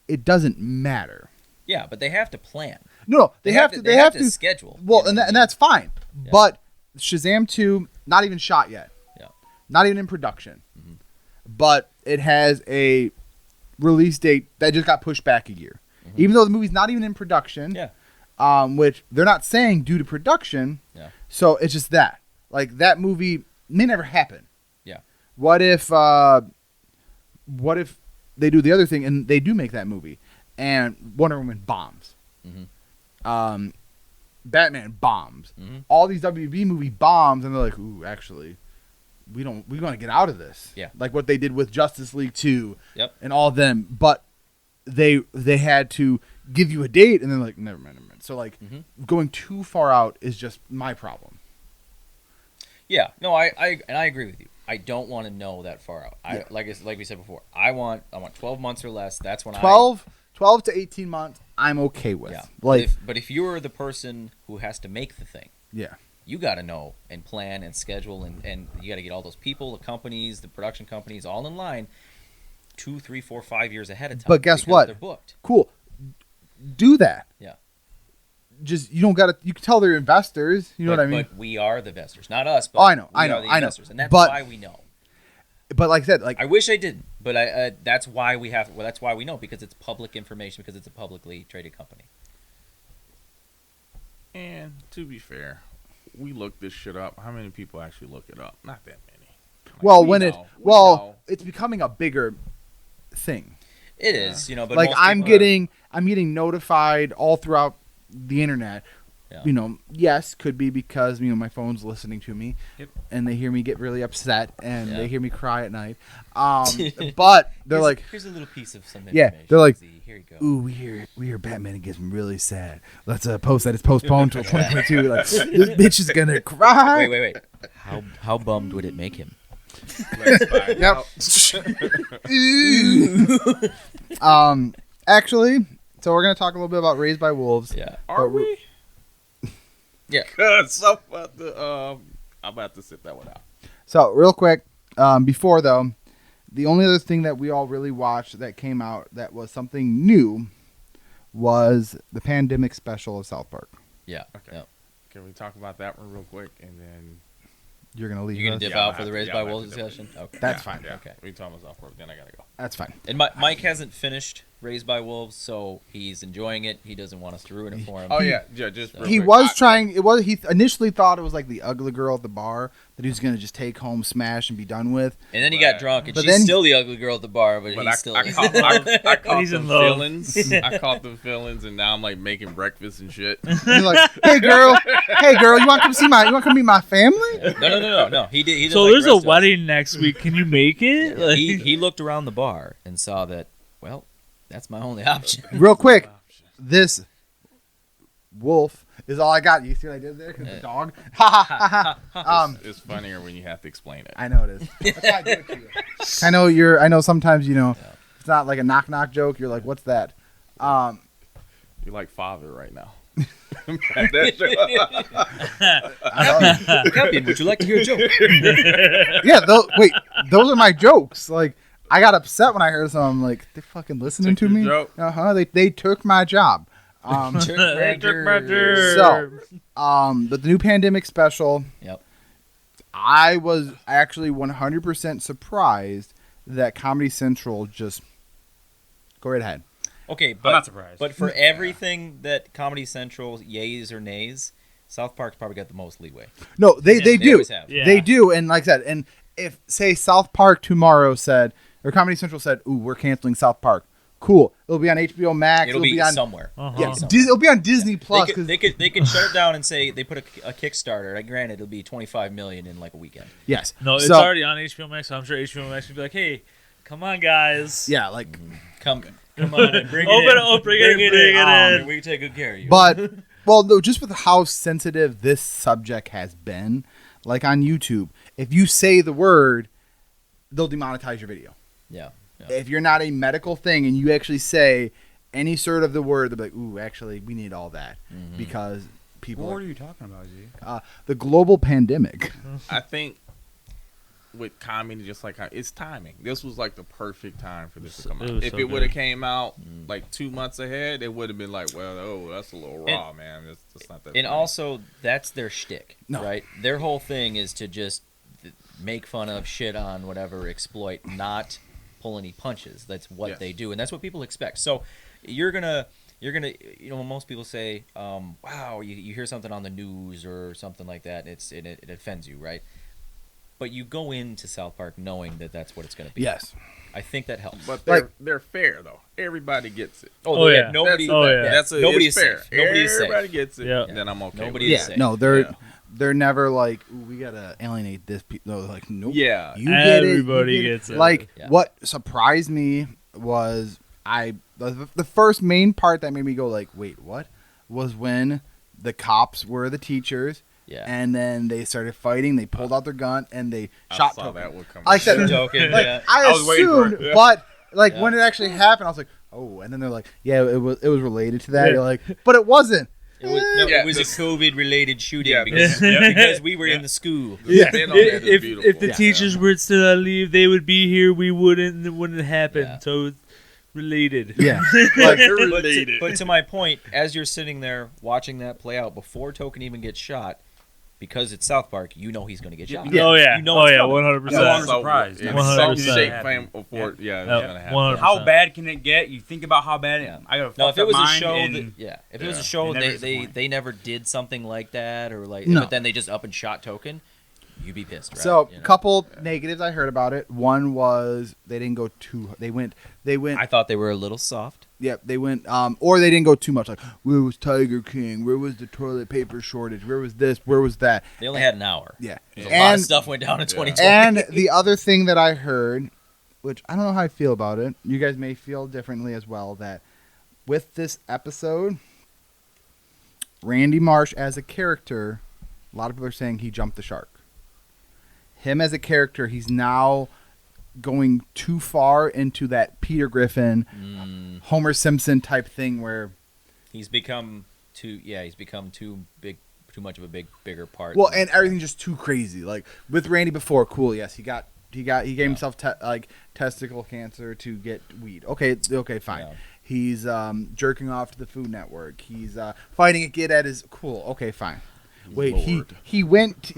it doesn't matter. Yeah, but they have to plan. No, they have to. They have to schedule. Well, You know and, what I and mean? that's fine. Yeah. But Shazam 2, not even shot yet. Yeah. Not even in production. But it has a release date that just got pushed back a year. Even though the movie's not even in production. Yeah. Which they're not saying due to production. Yeah. So it's just that. Like that movie may never happen. Yeah. What if they do the other thing and they do make that movie and Wonder Woman bombs? Batman bombs. All these WB movie bombs, and they're like, "Ooh, actually, we want to get out of this." Yeah. Like what they did with Justice League 2 Yep. and all of them, but they had to give you a date, and then like, never mind. So like, going too far out is just my problem. Yeah. No, I agree with you. I don't want to know that far out. Yeah. Like we said before, I want 12 months or less. That's when 12, 12 to 18 months, I'm okay with. Yeah. Like, But if you're the person who has to make the thing, yeah. you got to know and plan and schedule and you got to get all those people, the companies, the production companies, all in line 2, 3, 4, 5 years ahead of time. But guess because what? They're booked. Cool. Do that. Yeah. Just, you don't got to, you can tell they're investors. You know what I mean? But we are the investors, not us. But Oh, I know, we I know, are the I know. investors, and that's But- why we know. But like I said, like, I wish I didn't, but that's why we have. Well, that's why we know because it's public information because it's a publicly traded company. And to be fair, we looked this shit up. How many people actually look it up? Not that many. Like, well, we when know. We well, know. it's becoming a bigger thing. It is, you know, but Like, most I'm people- getting notified all throughout the internet. Yeah. You know, yes, could be because, you know, my phone's listening to me, Yep. and they hear me get really upset, and Yeah. they hear me cry at night. But they're like, here's a little piece of some Yeah, information. they're like, Z. Here you go. "Ooh, we hear Batman and gets really sad. Let's post that it's postponed till 2022. Like, this bitch is gonna cry." Wait. How bummed would it make him? Let's find Yep. out. Actually, so we're gonna talk a little bit about Raised by Wolves. Yeah. Are But we- we? Yeah. Cause I'm about to sit that one out. So real quick, before though, the only other thing that we all really watched that came out that was something new was the pandemic special of South Park. Yeah. Okay. Yeah. Can we talk about that one real quick and then? You're gonna leave. You're gonna us? dip Yeah, I'm out gonna for the have Raised to- by yeah, I'm gonna Wolves have to discussion. Okay. That's Yeah, fine. Yeah. Okay. We talking about South Park, then I gotta go. That's fine. And Mike hasn't finished Raised by Wolves, so he's enjoying it. He doesn't want us to ruin it for him. Oh yeah, just real He quick. was I- trying. It was. He initially thought it was like the ugly girl at the bar that he was gonna just take home, smash, and be done with. And then he got Right. drunk, and But she's then- still the ugly girl at the bar, but, But he's still. I caught He's in them love. feelings. I caught them feelings, and now I'm like making breakfast and shit. He's like, "Hey girl, you want to come see my? You want to come meet my family?" No. He did. He So like there's the a rest of us. wedding next week. Can you make it? Like- He looked around the bar and saw that. Well, that's my only option. Real quick, this wolf is all I got. You see what I did there? 'Cause the dog. Ha ha ha ha. It's funnier when you have to explain it. I know it is. That's why I do it to you. I know you're. I know sometimes it's not like a knock knock joke. You're like, what's that? You're like father right now. Captain, would you like to hear a joke? Yeah. Those are my jokes. Like, I got upset when I heard some. I'm like, they fucking listening Took to your me. joke? They took my job. They took my Measures. turn. But the new pandemic special. Yep. I was actually 100% surprised that Comedy Central just go right ahead. Okay, I'm but not surprised. But for everything that Comedy Central yays or nays, South Park's probably got the most leeway. No, they They do. always have. Yeah. They do. And like I said, and if say South Park tomorrow said, or Comedy Central said, "Ooh, we're canceling South Park." Cool. It'll be on HBO Max. It'll be on somewhere. Uh-huh. yeah, Somewhere. it'll be on Disney Plus. They 'cause- could shut it down and say they put a Kickstarter. Like, granted, it'll be $25 million in like a weekend. yes. No, it's So- already on HBO Max. So I'm sure HBO Max would be like, "Hey, come on, guys. Yeah, like, Come on and bring it Open in. it up, bring it in. and we can take good care of you. but well, no, just with how sensitive this subject has been, like on YouTube, if you say the word, they'll demonetize your video. yeah. If you're not a medical thing and you actually say any sort of the word, they'll be like, "Ooh, actually, we need all that because people." What are you talking about, Z? The global pandemic. I think with comedy, just like it's timing. This was like the perfect time for this to come It out. was If so it would have good. came out like 2 months ahead, it would have been like, well, oh, that's a little raw, And- man. That's not that. And funny. also, that's their shtick, No. right? Their whole thing is to just make fun of, shit on, whatever, exploit, not pull any punches. That's what Yes. they do, and that's what people expect. So you're gonna, most people say, wow, you hear something on the news or something like that, and it offends you, right? But you go into South Park knowing that that's what it's gonna be. Yes. I think that helps. But Like- they're fair though. Everybody gets it. Oh, yeah. nobody. Oh, yeah. That's nobody it's is fair. safe. Nobody is Everybody safe. gets it. Yeah. Then I'm okay. Nobody with is it. Yeah. safe. No, they're Yeah. they're never like, "Ooh, we gotta alienate this." No, like, nope. Yeah. You get it. Everybody You get gets it. Like, Yeah. what surprised me was the first main part that made me go like, "Wait, what?" was when the cops were the teachers. Yeah. And then they started fighting. They pulled out their gun and they I shot saw Token. that would come. I said, Token, like, yeah. I I was waiting for assumed, it, yeah. but like Yeah. when it actually happened, I was like, oh, and then they're like, yeah, it was related to that. Yeah. You're like, but it wasn't. It was, no, Yeah, it was a COVID-related shooting Yeah, because, because we were in the school. Yeah. They know that is If beautiful. the Yeah. teachers were still on leave, they would be here. We wouldn't. It wouldn't happen. Yeah. So it's related. Yeah. But to my point, as you're sitting there watching that play out before Token even gets shot, because it's South Park, you know he's going to get shot. Oh yeah. You know oh it's yeah. coming. 100%. No longer surprised. In 100%. some shape, Yeah. fame, or form, yeah, it's Yeah. gonna happen. 100%. How bad can it get? You think about how bad. Yeah. I got a No, fucked if it up was a mind show, and- if it was a Yeah. show, They never they disappoint. they never did something like that, or like, No. but then they just up and shot Token, you'd be pissed, right? So, You know? couple negatives I heard about it. One was they didn't go too. They went. I thought they were a little soft. Yep, they went. Or they didn't go too much. Like, where was Tiger King? Where was the toilet paper shortage? Where was this? Where was that? They only had an hour. Yeah, A lot of and stuff went down in 2020. and the other thing that I heard, which I don't know how I feel about it. You guys may feel differently as well. That with this episode, Randy Marsh as a character, a lot of people are saying he jumped the shark. Him as a character, he's now going too far into that Peter Griffin, Homer Simpson type thing where. He's become too big, too much of a bigger part. Well, and everything's just too crazy. Like with Randy before, cool. Yes, he gave himself testicle cancer to get weed. Okay, fine. Yeah. He's jerking off to the Food Network. He's fighting a kid at his cool. Okay, fine. Wait, he went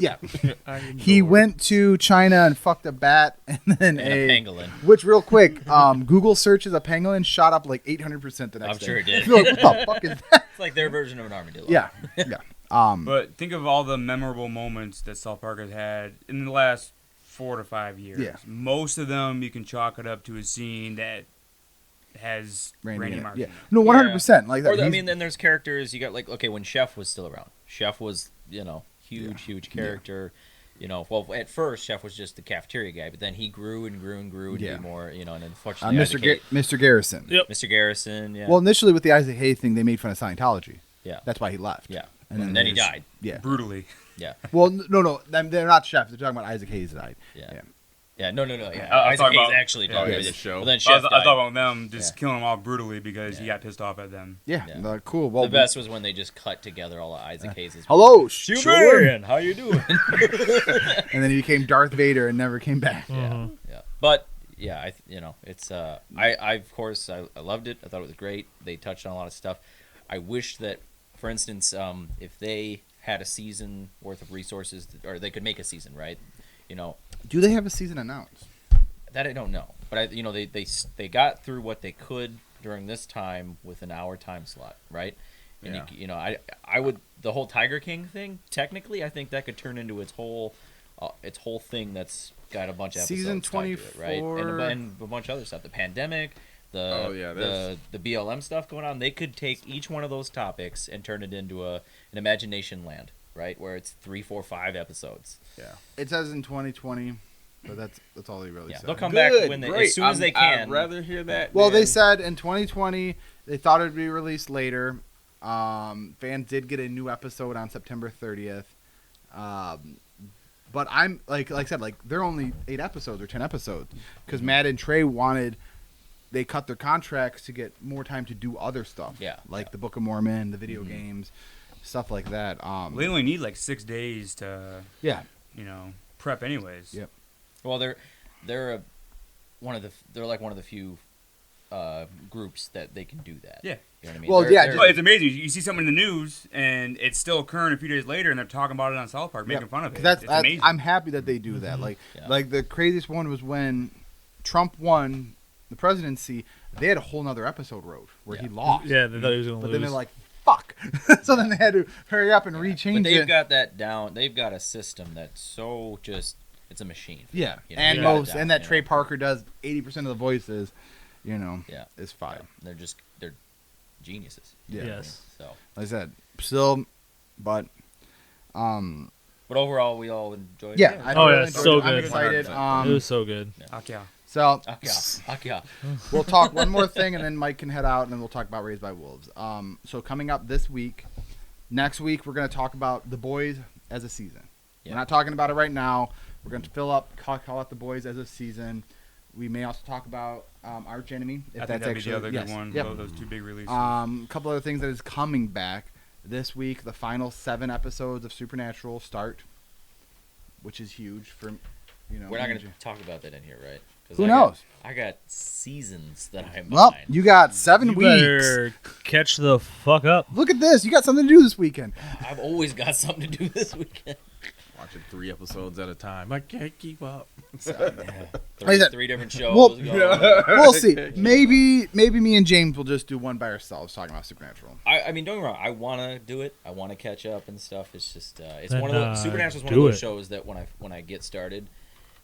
he went to China and fucked a bat and then And a pangolin. Which real quick, Google searches a pangolin shot up like 800% the next I'm day. sure it did. You're like, what the fuck is that? It's like their version of an armadillo. Yeah, yeah. But think of all the memorable moments that South Park has had in the last 4 to 5 years. Yeah. Most of them you can chalk it up to a scene that has Randy in it. Marsh. Yeah. in it. No, 100%. Like that. Or I He's- mean, then there's characters. You got like, okay, when Chef was still around, Chef was huge character. You know, well, at first Chef was just the cafeteria guy, but then he grew and to Yeah. be more. You know, and unfortunately, Mr. Garrison. Yep. Mr. Garrison. Yeah. Well, initially with the Isaac Hayes thing, they made fun of Scientology. yeah. That's why he left. Yeah. And And then then he there's- died. Yeah. Brutally. Yeah. Well, no, they're not chefs. They're talking about Isaac Hayes died. Yeah. Yeah. Yeah. No. Yeah. I was Isaac talking Hayes about- actually Yeah, died. yeah, the show. But then I Chef was died. talking about them just Yeah. killing them all brutally because he Yeah. got pissed off at them. Yeah. Yeah. they're like, cool. Well, The best was when they just cut together all of Isaac Hayes'. hello, Sure. sure. How you doing? And then he became Darth Vader and never came back. Mhm. Yeah, but yeah, it's I of course I loved it. I thought it was great. They touched on a lot of stuff. I wish that, for instance, if they had a season worth of resources, or they could make a season, right? You know, Do they have a season announced? that I don't know, but they got through what they could during this time with an hour time slot, right? And Yeah. I would, the whole Tiger King thing. Technically, I think that could turn into its whole thing that's got a bunch of episodes Season tied to it, right? 24. And a bunch of other stuff. The pandemic, Oh, yeah, the BLM stuff going on. They could take each one of those topics and turn it into an imagination land, right? Where it's 3, 4, 5 episodes. It says in 2020, but that's all they really Yeah, said. they'll come back when they, Great. as soon as they I'd can. rather hear that. Well, they than- said in 2020 they thought it would be released later. Fans did get a new episode on September 30th. But I'm like I said, like they're only 8 episodes or 10 episodes because Matt and Trey they cut their contracts to get more time to do other stuff. Yeah, like yeah. the Book of Mormon, the video games, stuff like that. They only need like 6 days to, Yeah. prep anyways. Yep. Well, they're one of the few groups that they can do that. Yeah. You know what I mean? Well, yeah, Well, it's amazing. You see something in the news, and it's still current a few days later, and they're talking about it on South Park, making fun of it. That's It's amazing. I'm happy that they do that. Like Yeah. like the craziest one was when Trump won the presidency. They had a whole nother episode wrote where he Yeah. lost. Yeah, they thought he was gonna But lose. then they're like, "Fuck!" So then they had to hurry up and But rechange they've it. got that down. They've got a system that's so just it's a machine. Yeah, You know, and they got it most down, and that you Trey know. Parker does 80% of the voices. Yeah. is fire. They're geniuses. Yeah. Yes. So, Like I said, still, but but overall, we all enjoyed. yeah, it. I Oh, really yeah, enjoyed so it. I'm good. excited. 100%. It was so good. Yeah. So Yeah. we'll talk one more thing, and then Mike can head out, and then we'll talk about Raised by Wolves. So coming up this week, next week, we're going to talk about The Boys as a season. Yeah. We're not talking about it right now. We're going to call out The Boys as a season. We may also talk about Arch Enemy. If I that's think that'd actually be the other yes. good one. Yep. Those two big releases. A couple other things that is coming back this week. The final 7 episodes of Supernatural start, which is huge for We're not going to talk about that in here, right? 'Cause Who I knows? I got seasons that I'm Well, behind. you got 7 You weeks. better catch the fuck up. Look at this. You got something to do this weekend. I've always got something to do this weekend. Watching 3 episodes at a time. I can't keep up. Like that- Three different shows. Well- going. We'll see. Maybe me and James will just do one by ourselves talking about Supernatural. I mean, don't get me wrong. I want to do it. I want to catch up and stuff. It's just, it's Then, one of those. Supernatural's one of do those it. shows that when I get started,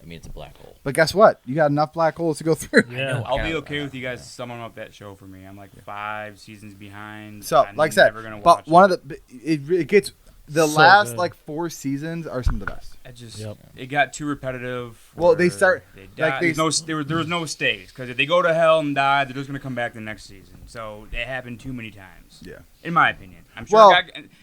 I mean, it's a black hole. But guess what? You got enough black holes to go through. Yeah. I'll be Yeah. okay with you guys summing up that show for me. I'm like 5 seasons behind. So, I'm like I said, never gonna but watch one it. of the it gets the So last good. like 4 seasons are some of the best. I just Yep. it got too repetitive. Well, they where start- they like, die. they- there was no stakes because if they go to hell and die, they're just gonna come back the next season. So it happened too many times. Yeah. In my opinion, I'm sure Well-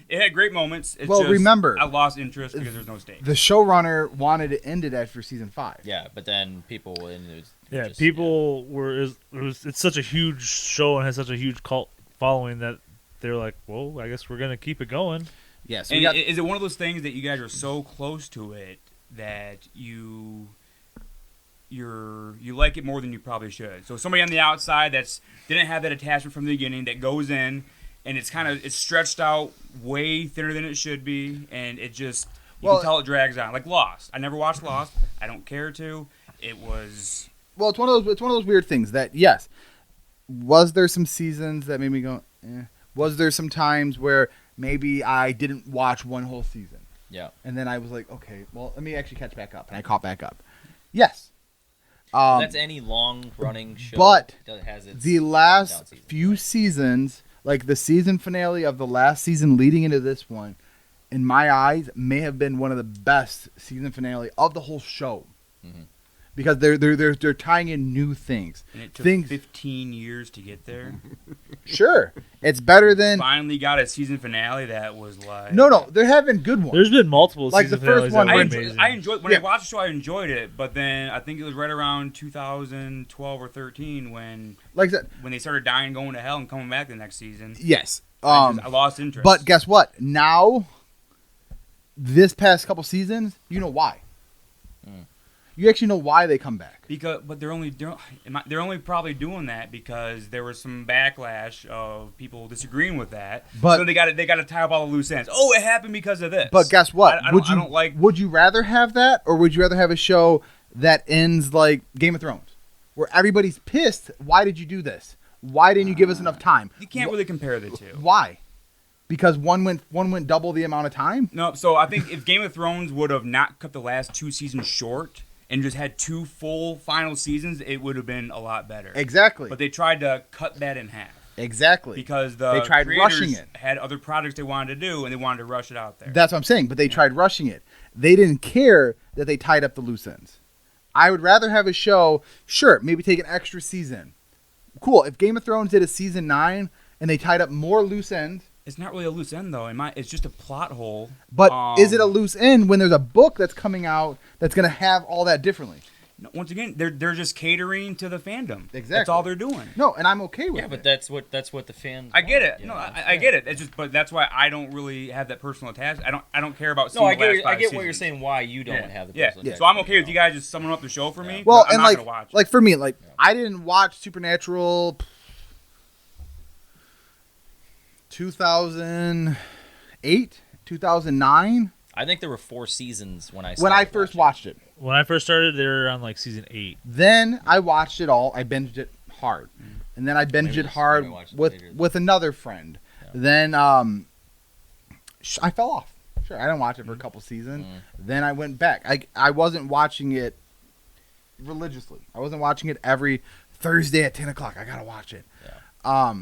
it had great moments. It's Well, just, remember- I lost interest because there's no stakes. The showrunner wanted it ended after season 5. Yeah, but then people and it was Yeah, just, people were. It's such a huge show and has such a huge cult following that they're like, well, I guess we're gonna keep it going. Yeah. So And we got, is it one of those things that you guys are so close to it that you like it more than you probably should? So somebody on the outside that's didn't have that attachment from the beginning that goes in and it's stretched out way thinner than it should be, and it just you Well- can tell it drags on. Like Lost. I never watched Lost. I don't care to. It was well, it's one of those weird things that yes, was there some seasons that made me go, eh? Was there some times where maybe I didn't watch one whole season? Yeah. And then I was like, okay, well, let me actually catch back up. And I caught back up. Yes. That's any long running show. but that has its the down last seasons, few right? seasons, like the season finale of the last season leading into this one, in my eyes, may have been one of the best season finale of the whole show. Mhm. Because they're tying in new things. and it took Things- 15 years to get there. Sure, it's better than Finally got a season finale that was like no. There have been good ones. There's been multiple Like season the first finales one that I, were when- amazing. enjoyed when Yeah. I watched the show. I enjoyed it, but then I think it was right around 2012 or 13 when like that. they started dying, going to hell, and coming back the next season. Yes. I lost interest. But guess what? Now, this past couple seasons, you know why. Mm. You actually know why they come back. but they're only probably doing that because there was some backlash of people disagreeing with that. But- so they got to tie up all the loose ends. Oh, it happened because of this. But guess what? I don't like. Would you rather have that, or would you rather have a show that ends like Game of Thrones, where everybody's pissed? Why did you do this? Why didn't you give us enough time? You can't really compare the two. Why? Because one went double the amount of time. No, so I think if Game of Thrones would have not cut the last 2 seasons short and just had 2 full final seasons, it would have been a lot better. Exactly. But they tried to cut that in half Exactly. because They tried creators rushing it. had other projects they wanted to do, and they wanted to rush it out there. That's what I'm saying. But they tried rushing it. They didn't care that they tied up the loose ends. I would rather have a show. Sure, maybe take an extra season. Cool. If Game of Thrones did a season 9 and they tied up more loose ends. It's not really a loose end though. It's just a plot hole. But is it a loose end when there's a book that's coming out that's going to have all that differently? Once again, they're just catering to the fandom. Exactly. That's all they're doing. No, and I'm okay with Yeah, but it. that's what the fans. I get want, it. you No, know? I get it. It's just, but that's why I don't really have that personal attachment. I don't care about. No, I seeing the last get 5 what you're seasons. saying. Why you don't Yeah. have the Yeah. personal So I'm attachment, okay with you know? guys just summing up the show for me. Well, but I'm and not like, gonna watch it. like for me, like I didn't watch Supernatural 2008, 2009 I think there were 4 seasons when I when I started first watching. watched it. When I first started, they were on like season 8. Then I watched it all. I binged it hard, and then I binged Maybe it this- hard maybe I watched it with later. with another friend. Yeah. Then I fell off. Sure, I didn't watch it for a couple seasons. Mm. Then I went back. I wasn't watching it religiously. I wasn't watching it every Thursday at 10 o'clock. I gotta watch it. Yeah.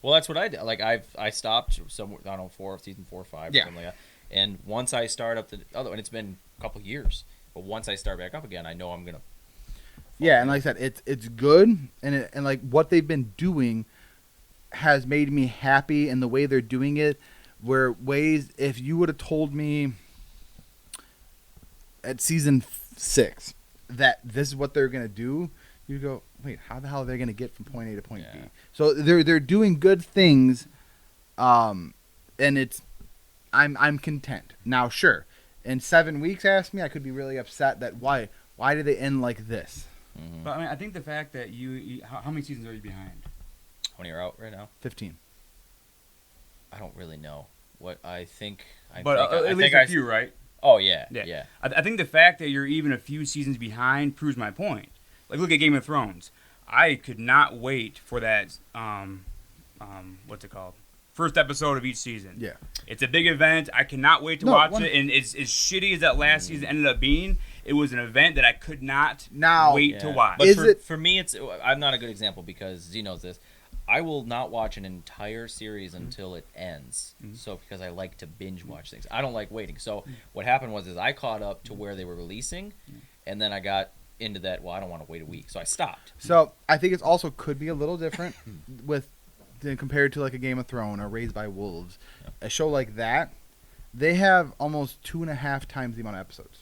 Well, that's what I did. Like I stopped somewhere, I don't know, season 4 or 5 Yeah. or something like that. And once I start up the other, and it's been a couple years, but once I start back up again, I know I'm gonna. Yeah, and like I said, it's good, and like what they've been doing has made me happy, and the way they're doing it, where ways if you would have told me at season 6 that this is what they're gonna do, you go, wait, how the hell are they gonna get from point A to point B? Yeah. So they're doing good things, and it's I'm content now. Sure, in 7 weeks, ask me, I could be really upset that why did they end like this? Mhm. But I mean, I think the fact that you how many seasons are you behind? When you're out right now, 15. I don't really know what I think. But at least a few, right? Oh yeah, Yeah. yeah. I think the fact that you're even a few seasons behind proves my point. Like, look at Game of Thrones. I could not wait for that. What's it called? First episode of each season. Yeah. It's a big event. I cannot wait to No, watch one- it. And as shitty as that last season ended up being, it was an event that I could not Now- wait to Yeah. watch. But Is for, it- for me, I'm not a good example because Z knows this. I will not watch an entire series until it ends. So because I like to binge watch things, I don't like waiting. So what happened was I caught up to where they were releasing, and then I got into that. Well, I don't want to wait a week, so I stopped. So I think it's also could be a little different compared to like a Game of Thrones or Raised by Wolves, a show like that. They have almost 2.5 times the amount of episodes.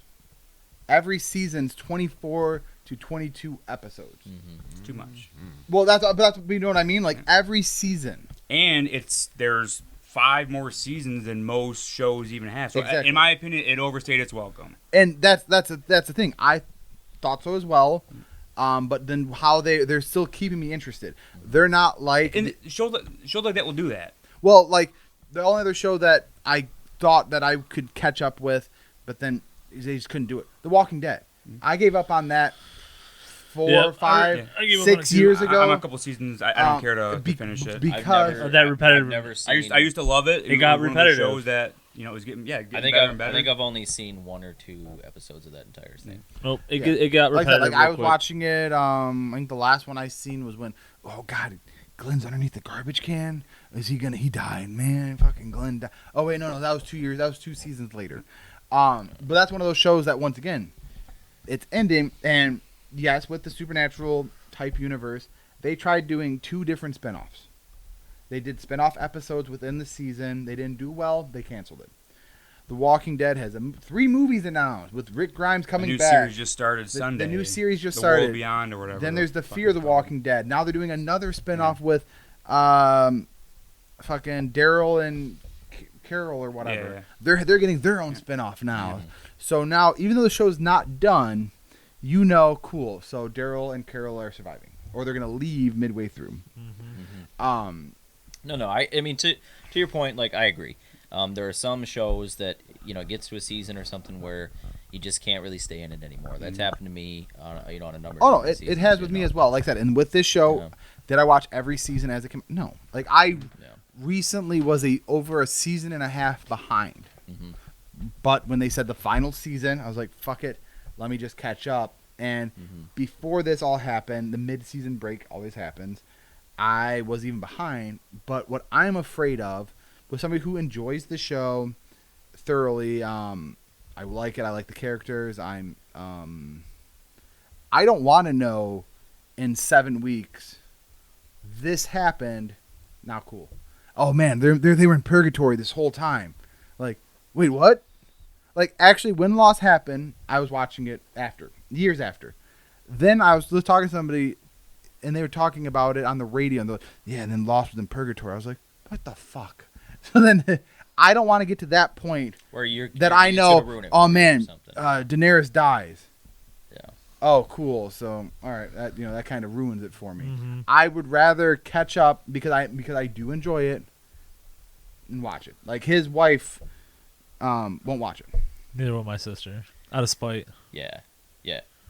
Every season's 24 to 22 episodes. It's too much. Well, that's you know what I mean. Like every season. And there's 5 more seasons than most shows even have. So Exactly. in my opinion, it overstayed its welcome. And that's the thing. I thought so as well. But then how they're still keeping me interested. They're not like And shows like that will do that. well, like the only other show that I thought that I could catch up with, but then they just couldn't do it. The Walking Dead. I gave up on that 4, Yeah, 5, I gave up on it 6 too. years ago. I'm a couple seasons. I don't care to finish it. because Of that repetitive- I've never seen. I used to love it. It got was one of the repetitive. shows that it was getting I better think and better. I think I've only seen 1 or 2 episodes of that entire thing. Nope. It Yeah. got like that. repetitive. Like I real was quick. watching it. I think the last one I seen was when God, Glenn's underneath the garbage can. Is he gonna? He died, man. Fucking Glenn died. Oh wait, no, that was 2 years. That was 2 seasons later. But that's one of those shows that once again, it's ending. And yes, with the supernatural type universe, they tried doing 2 different spinoffs. They did spinoff episodes within the season. They didn't do well. They canceled it. The Walking Dead has 3 movies announced with Rick Grimes The coming new back. series just started The Sunday. new series just the started. World Beyond or whatever. Then there's the fuck Fear the it's called. Walking Dead. Now they're doing another spinoff with fucking Daryl and Carol or whatever. Yeah. They're getting their own spinoff now. So now even though the show's not done, cool. So Daryl and Carol are surviving, or they're gonna leave midway through. No. I mean, to your point, like I agree. There are some shows that it gets to a season or something where you just can't really stay in it anymore. That's happened to me on a number. Oh no, of it seasons, has with me as well. Like I said, and with this show, Yeah. did I watch every season as it came? No. Like I Yeah. recently was over a season and a half behind. Mhm. But when they said the final season, I was like, fuck it, let me just catch up. And before this all happened, the mid-season break always happens. I was even behind. But what I'm afraid of, with somebody who enjoys the show thoroughly, I like it. I like the characters. I don't want to know in 7 weeks this happened. Now cool. Oh man, they were in purgatory this whole time. Like, wait, what? Like, actually, when Lost happened, I was watching it years after. Then I was talking to somebody, and they were talking about it on the radio. And they're like, yeah, and then Lost was in purgatory. I was like, what the fuck? So then I don't want to get to that point Where that I know, oh man, something. Daenerys dies. Yeah. Oh, cool. So, all right, that kind of ruins it for me. Mhm. I would rather catch up because I do enjoy it and watch it. Like his wife won't watch it. Neither will my sister. Out of spite. Yeah.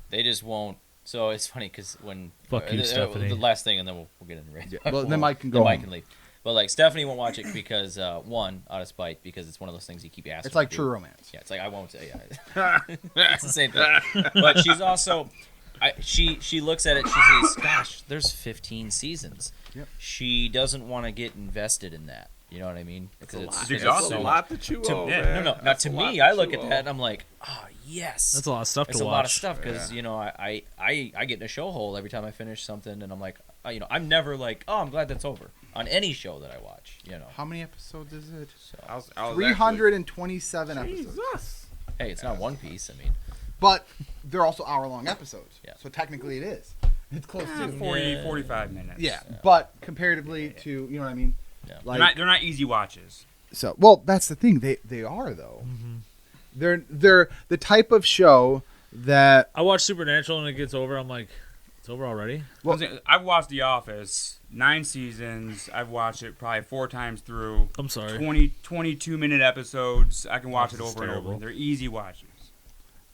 They just won't. So it's funny because when Fuck you, Stephanie. the last thing, and then we'll get into race. Well, then Mike can go Mike home. can leave. But like Stephanie won't watch it because one, out of spite, because it's one of those things you keep asking. It's like to True do. Romance. Yeah, it's like I won't say. Yeah, it's the same thing. But she's also, she looks at it. She says, "Gosh, there's 15 seasons." Yep. She doesn't want to get invested in that. You know what I mean? Because It's That's exhausting. a lot to chew To, on. yeah, man. no. Now That's to a lot me, I chew look at on. that and I'm like, oh yes, That's a lot of stuff it's to a watch. lot of stuff because Yeah. I get in a show hole every time I finish something and I'm like, I'm never like, oh, I'm glad that's over on any show that I watch. How many episodes is it? So I was 327 episodes. Jesus. hey, it's not One Piece. I mean, but they're also hour-long episodes. Yeah. So technically, it is. It's close to 40, 45 minutes. Yeah, but comparatively to you know what I mean. Yeah. Like They're not easy watches. so. Well, that's the thing. They are though. They're the type of show that I watch Supernatural and it gets over. I'm like, it's over already. Well- I've watched The Office 9 seasons. I've watched it probably 4 times through. I'm sorry. 22-minute episodes. I can watch it That's over and over. terrible. They're easy watches.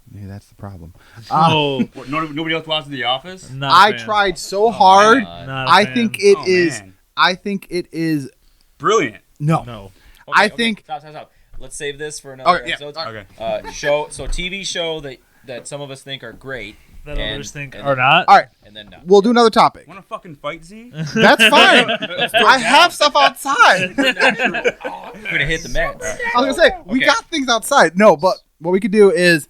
maybe that's the problem. Oh, What, nobody else watches The Office? not a I fan. tried so hard. God. Not a I fan. think it Oh, is. man. I think it is. Brilliant. No. No. I think- Stop. Let's save this for another Okay, yeah, episode. Okay. So TV show that some of us think are great, That and- others think and are then- not. All right, and then not. we'll do another topic. Want to fucking fight, Z? That's fine. I have stuff outside. We're gonna hit the Mets. I was gonna say we Okay. got things outside. No, but what we could do is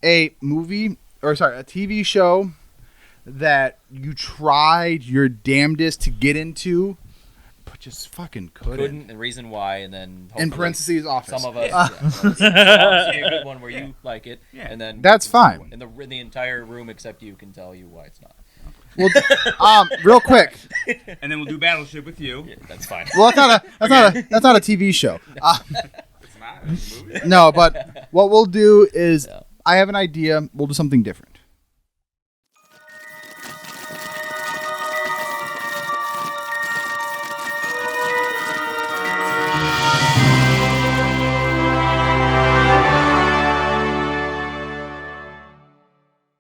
a TV show that you tried your damnedest to get into, but just fucking couldn't. The reason why, and then In hopefully parentheses, Office. some of us. Yeah, a good one where you like it, Yeah. and then That's fine. And the entire room except you can tell you why it's not. Well, real quick. And then we'll do Battleship with you. Yeah, that's fine. Well, that's not a TV show. It's not. It's a movie. No, but what we'll do is Yeah. I have an idea. We'll do something different.